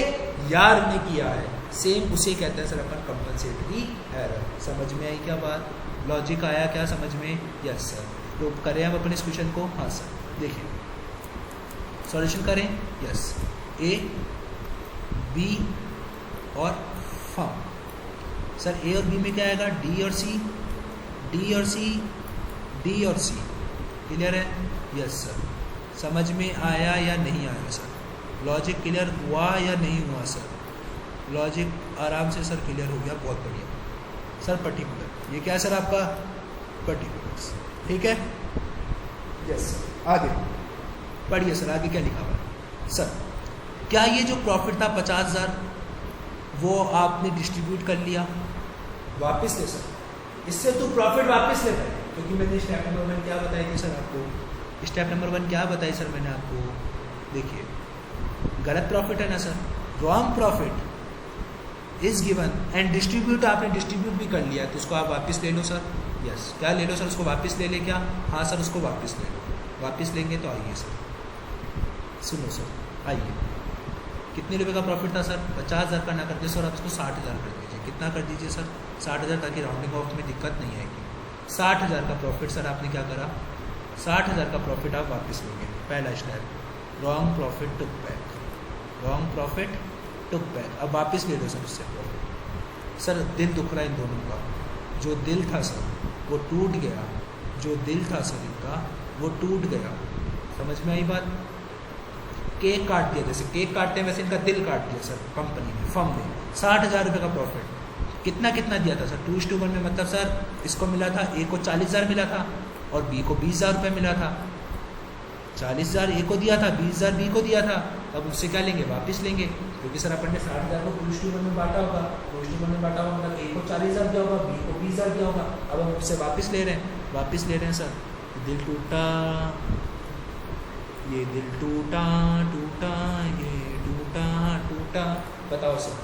यार ने किया है, सेम उसे कहते हैं सर अपन कंपनसेटरी एरर। समझ में आई क्या बात? लॉजिक आया क्या समझ में? Yes sir. तो करें हम अपन इस क्वेश्चन को? हाँ सर। देखिए सॉल्यूशन करें। यस, ए बी और फर्म। सर ए और बी में क्या आएगा, डी और सी, डी और सी, डी और सी। क्लियर है? Yes sir. समझ में आया या नहीं आया सर? लॉजिक क्लियर हुआ या नहीं हुआ सर? लॉजिक आराम से सर क्लियर हो गया, बहुत बढ़िया सर। पर्टिकुलर ये क्या है सर आपका, पर्टिकुलर्स, ठीक है? Yes sir. आगे पढ़िए सर, आगे क्या लिखा हुआ है सर? क्या ये जो प्रॉफिट था 50,000 वो आपने डिस्ट्रीब्यूट कर लिया? वापस ले सर, इससे तो प्रॉफिट वापस ले पाए, क्योंकि मैंने स्टेप नंबर 1 क्या बताई थी सर आपको? स्टेप नंबर 1 क्या बताई सर मैंने आपको? देखिए गलत प्रॉफिट है ना sir, wrong profit is given and distribute, आपने डिस्ट्रीब्यूट भी कर लिया तो उसको आप वापस ले लो सर। यस, क्या ले लो सर? उसको वापस ले क्या? हाँ सर, उसको वापस ले लो। वापस लेंगे तो आइए सर, सुनो सर, आइए। कितने रुपए का प्रॉफिट था सर? 50,000 का ना करते सर, आप इसको 60,000 कर दीजिए। कितना कर दीजिए सर? 60,000, ताकि राउंडिंग ऑफ में दिक्कत नहीं आएगी। 60,000 का प्रॉफिट सर आपने क्या करा? 60,000 का प्रॉफिट आप वापस लोगे। पहला step, wrong profit took back, wrong profit took back. अब वापस ले लो सर उससे प्रॉफिट। सर दिल दुख रहा है इन दोनों का, जो दिल था सर वो टूट गया, जो दिल था सर इनका वो टूट गया। समझ में आई बात? केक काट दिया, जैसे केक काटते हैं वैसे इनका दिल काट दिया सर कंपनी ने, फर्म ने। 60,000 रुपये का प्रॉफिट। कितना कितना दिया था सर? 2:1 में, मतलब सर इसको मिला था, ए को 40,000 मिला था और बी को 20,000 रुपये मिला था। 40,000 ए को दिया था, 20,000 बी को दिया था। अब उससे क्या लेंगे? वापस लेंगे, क्योंकि सर अपन ने 60,000 को 2:1 में बांटा होगा। 2:1 में बांटा होगा मतलब ए को 40,000 दिया होगा, बी को 20,000 दिया होगा। अब हम उससे वापस ले रहे हैं, वापस ले रहे हैं सर। दिल टूटा, ये दिल टूटा टूटा, ये टूटा टूटा। बताओ सर,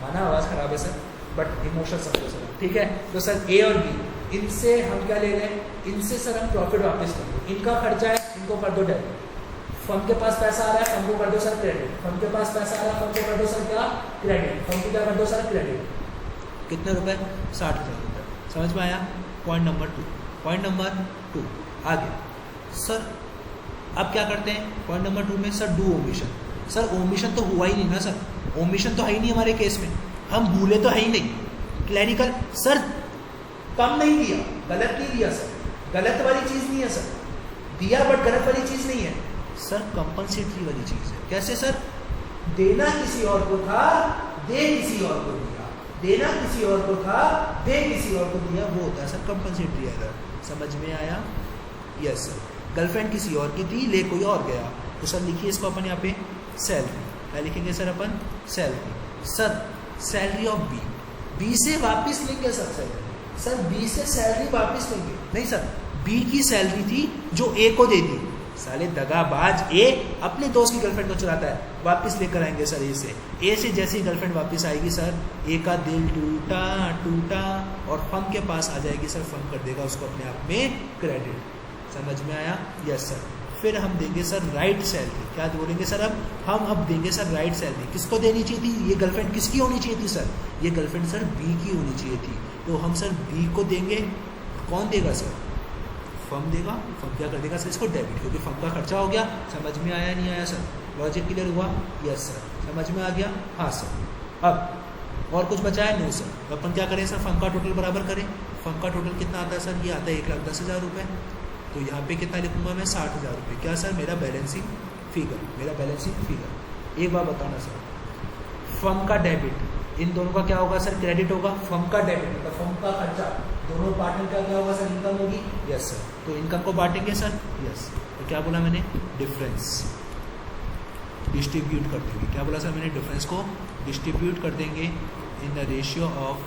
माना आवाज़ खराब है सर, बट इमोशन समझो सर, ठीक है? तो सर ए और बी, इनसे हम क्या ले रहे हैं? इनसे सर हम प्रॉफिट वापस लेंगे। इनका खर्चा है, इनको कर दो डेबिट। फर्म के पास पैसा आ रहा है, फर्म को कर दो सर क्रेडिट। फर्म के पास पैसा आ रहा है, फर्म को कर दो सर क्या? क्रेडिट। फर्म को क्या कर दो सर? क्रेडिट। कितने रुपए? 60,000 रुपये। समझ में आया? Point number 2। पॉइंट नंबर 2 आगे सर, अब क्या करते हैं? पॉइंट नंबर 2 में sir do omission. Sir omission तो हुआ ही नहीं ना सर, ओमिशन तो है ही नहीं हमारे केस में, हम भूले तो है ही नहीं। क्लैरिकल सर, कम नहीं दिया, गलत नहीं दिया सर, गलत वाली चीज़ नहीं है सर, दिया बट गलत वाली चीज़ नहीं है सर, कंपनसेटरी वाली चीज़ है। कैसे सर? देना किसी और को था, दे किसी और को दिया, देना किसी और को था, दे किसी और को दिया, वो होता है सर कंपनसेटरी एरर। समझ में आया? Yes sir. गर्लफ्रेंड किसी और की थी, ले कोई और गया, तो सर लिखिए इसको अपन यहाँ पे सैलरी। क्या लिखेंगे सर अपन? Salary. Sir salary of B, B से वापस लेंगे सर सैलरी। सर बी से सैलरी वापस लेंगे नहीं सर, बी की सैलरी थी जो ए को दे दी। साले दगाबाज, ए अपने दोस्त की गर्लफ्रेंड को चुराता है, वापस लेकर आएंगे सर ए से। ए से जैसे ही गर्लफ्रेंड वापस आएगी सर, ए का दिल टूटा टूटा और फर्म के पास आ जाएगी सर, फर्म कर देगा उसको अपने आप में क्रेडिट। समझ में आया? Yes sir. फिर हम देंगे सर राइट सैलरी। क्या बोलेंगे सर? हम अब देंगे सर राइट सैलरी। किसको देनी चाहिए थी? ये गर्लफ्रेंड किसकी होनी चाहिए थी सर? ये गर्लफ्रेंड सर बी की होनी चाहिए थी, तो हम सर बी को देंगे। कौन देगा सर? फर्म देगा। फर्म क्या कर देगा सर? इसको डेबिट, क्योंकि फर्म का खर्चा हो गया। समझ में आया नहीं आया सर? लॉजिक क्लियर हुआ? Yes sir. समझ में आ गया? हाँ सर। अब और कुछ बचा है? No sir. तो अपन क्या करें सर? फर्म का टोटल बराबर करें। फर्म का टोटल कितना आता है सर? ये आता है 1,10,000 रुपये। तो यहाँ पे कितना लिखूंगा मैं? 60,000 रुपये। क्या सर? मेरा बैलेंसिंग फिगर, मेरा बैलेंसिंग फिगर। एक बार बताना सर, फर्म का डेबिट, इन दोनों का क्या होगा सर? क्रेडिट होगा। फर्म का डेबिट मतलब फर्म का खर्चा, दोनों पार्टनर का क्या होगा सर? इनकम होगी। Yes sir. तो इनकम को बांटेंगे सर। यस। तो क्या बोला मैंने? डिफरेंस डिस्ट्रीब्यूट कर देंगे। क्या बोला सर मैंने? डिफरेंस को डिस्ट्रीब्यूट कर देंगे इन द रेशियो ऑफ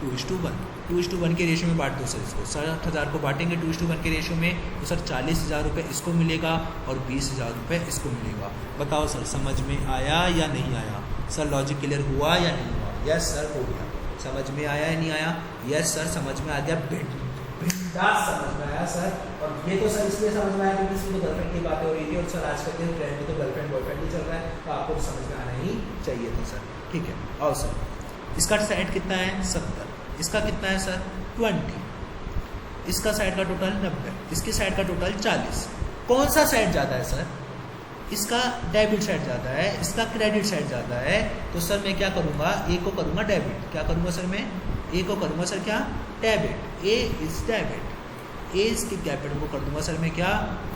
2:1। 2:1 के रेशियो में बांट दो सर इसको। 60,000 को बांटेंगे 2:1 के रेशियो में, तो सर 40,000 रुपये इसको मिलेगा और 20,000 रुपये इसको मिलेगा। बताओ सर समझ में आया या नहीं आया? सर लॉजिक क्लियर हुआ या नहीं हुआ? यस सर हो गया। समझ में आया या नहीं आया? यस सर समझ में आ गया। बिंदास समझ में आया सर। और ये तो सर इसलिए समझ में आया क्योंकि इसमें तो गर्लफ्रेंड की बातें हो रही थी, और सर आजकल के ट्रेंड में तो गर्लफ्रेंड बॉयफ्रेंड ही चल रहा है, तो आपको समझ में आना ही चाहिए था सर। ठीक है। और सर इसका साइड कितना है? 70। इसका कितना है सर? 20। इसका साइड का टोटल 90। इसकी साइड का टोटल 40। कौन सा साइड ज़्यादा है सर? इसका डेबिट साइड ज़्यादा है, इसका क्रेडिट साइड ज़्यादा है, तो सर मैं क्या करूँगा, ए को करूँगा डेबिट। क्या करूँगा सर मैं, ए को करूँगा सर क्या, डेबिट। ए इज़ डेबिट, ए इसके कैपिटल को कर दूँगा सर मैं क्या,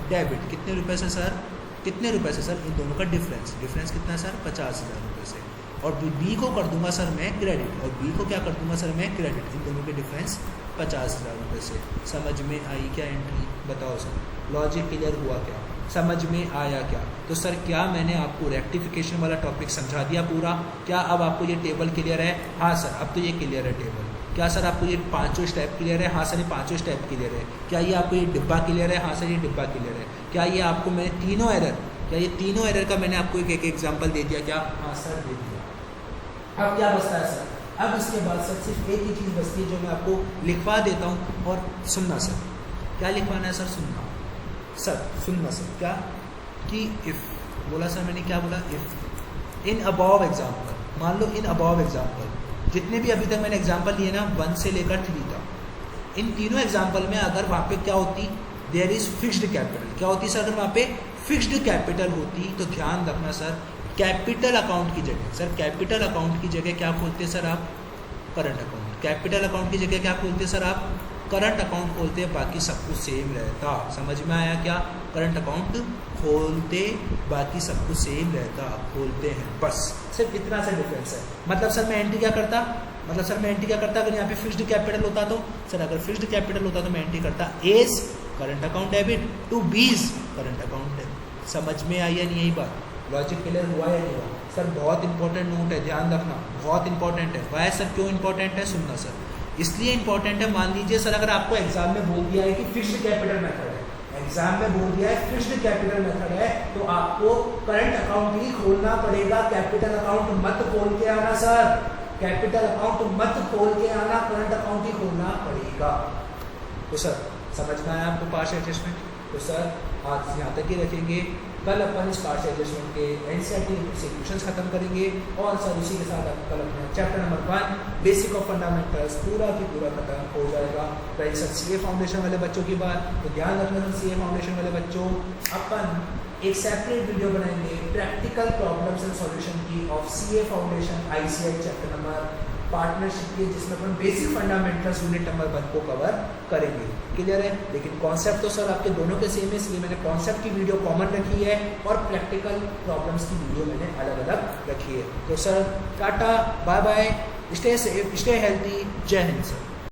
डेबिट। कितने रुपए से सर, कितने रुपए से सर, इन दोनों का डिफरेंस, डिफरेंस कितना है सर, 50,000 रुपये से। और बी को कर दूंगा सर मैं क्रेडिट, और बी को क्या कर दूंगा सर मैं क्रेडिट, इन दोनों के डिफरेंस 50,000 रुपये से। समझ में आई क्या एंट्री, बताओ सर, लॉजिक क्लियर हुआ क्या, समझ में आया क्या? तो सर क्या मैंने आपको रेक्टिफिकेशन वाला टॉपिक समझा दिया पूरा? क्या अब आपको ये टेबल क्लियर है? हाँ सर, अब तो ये क्लियर है टेबल। क्या सर आपको ये पांचों स्टेप क्लियर है? हाँ सर, ये पांचों स्टेप क्लियर है। क्या ये आपको ये डिब्बा क्लियर है? हाँ सर, ये डिब्बा क्लियर है। क्या ये आपको मैंने तीनों एरर, क्या ये तीनों एरर का मैंने आपको एक एग्जाम्पल दे दिया क्या? हाँ सर, दे दिया। अब क्या बचता है सर, अब इसके बाद सर सिर्फ एक ही चीज़ बचती है जो मैं आपको लिखवा देता हूँ, और सुनना सर। क्या लिखवाना है सर? सुनना सर, सुनना सर। क्या कि इफ़ बोला सर मैंने, क्या बोला, इफ़ इन अबव एग्जाम्पल, मान लो इन अबव एग्जाम्पल, जितने भी अभी तक मैंने एग्जाम्पल लिए ना 1 से लेकर 3 तक, इन तीनों एग्जाम्पल में अगर वहाँ पे क्या होती, देयर इज फिक्स्ड कैपिटल, क्या होती सर, अगर वहाँ पे फिक्स्ड कैपिटल होती तो ध्यान रखना सर, कैपिटल अकाउंट की जगह, सर कैपिटल अकाउंट की जगह क्या खोलते सर आप, करंट अकाउंट। कैपिटल अकाउंट की जगह क्या खोलते सर आप, करंट अकाउंट खोलते हैं, बाकी सब कुछ सेम रहता। समझ में आया क्या? करंट अकाउंट खोलते, बाकी सब कुछ सेम रहता, खोलते हैं, बस सिर्फ इतना सा डिफरेंस है। मतलब सर मैं एंट्री क्या करता, मतलब सर मैं एंट्री क्या करता, अगर यहाँ पे फिक्स्ड कैपिटल होता तो सर, अगर फिक्स्ड कैपिटल होता तो मैं एंट्री करता as current account debit to B's current account debit. समझ में आई या नहीं यही बात? लॉजिक क्लियर हुआ या नहीं हुआ? सर बहुत इंपॉर्टेंट नोट है, ध्यान रखना, बहुत इंपॉर्टेंट है। वाई सर, क्यों इंपॉर्टेंट है? सुनना सर, इसलिए इंपॉर्टेंट है, मान लीजिए सर अगर आपको एग्जाम में बोल दिया है कि फिक्स्ड कैपिटल मेथड है, एग्जाम में बोल दिया है फिक्स्ड कैपिटल मेथड है, तो आपको करंट अकाउंट ही खोलना पड़ेगा, कैपिटल अकाउंट मत खोल के आना सर, कैपिटल अकाउंट मत खोल के आना, करंट अकाउंट ही खोलना पड़ेगा। तो सर समझ में आया आपको पार्शियल एडजस्टमेंट? तो सर आज यहाँ तक ही रखेंगे, कल अपन इस पार्शियल एडजस्टमेंट के एनसीईआरटी से क्वेश्चंस खत्म करेंगे, और सर उसी के साथ कल अपना chapter number 1 basic of fundamentals पूरा की पूरा खत्म हो जाएगा। रही सर सीए फाउंडेशन वाले बच्चों की बात, तो ध्यान रखना सर सीए फाउंडेशन वाले बच्चों, अपन एक सेपरेट वीडियो बनाएंगे प्रैक्टिकल प्रॉब्लम्स एंड सॉल्यूशन की of CA foundation ICI chapter number partnership की, जिसमें अपन बेसिक फंडामेंटल्स यूनिट नंबर 1 को कवर करेंगे। क्लियर है? लेकिन कॉन्सेप्ट तो सर आपके दोनों के सेम है, इसलिए मैंने कॉन्सेप्ट की वीडियो कॉमन रखी है और प्रैक्टिकल प्रॉब्लम्स की वीडियो मैंने अलग अलग रखी है। तो sir tata, bye bye, stay safe, stay healthy, जय हिंद सर।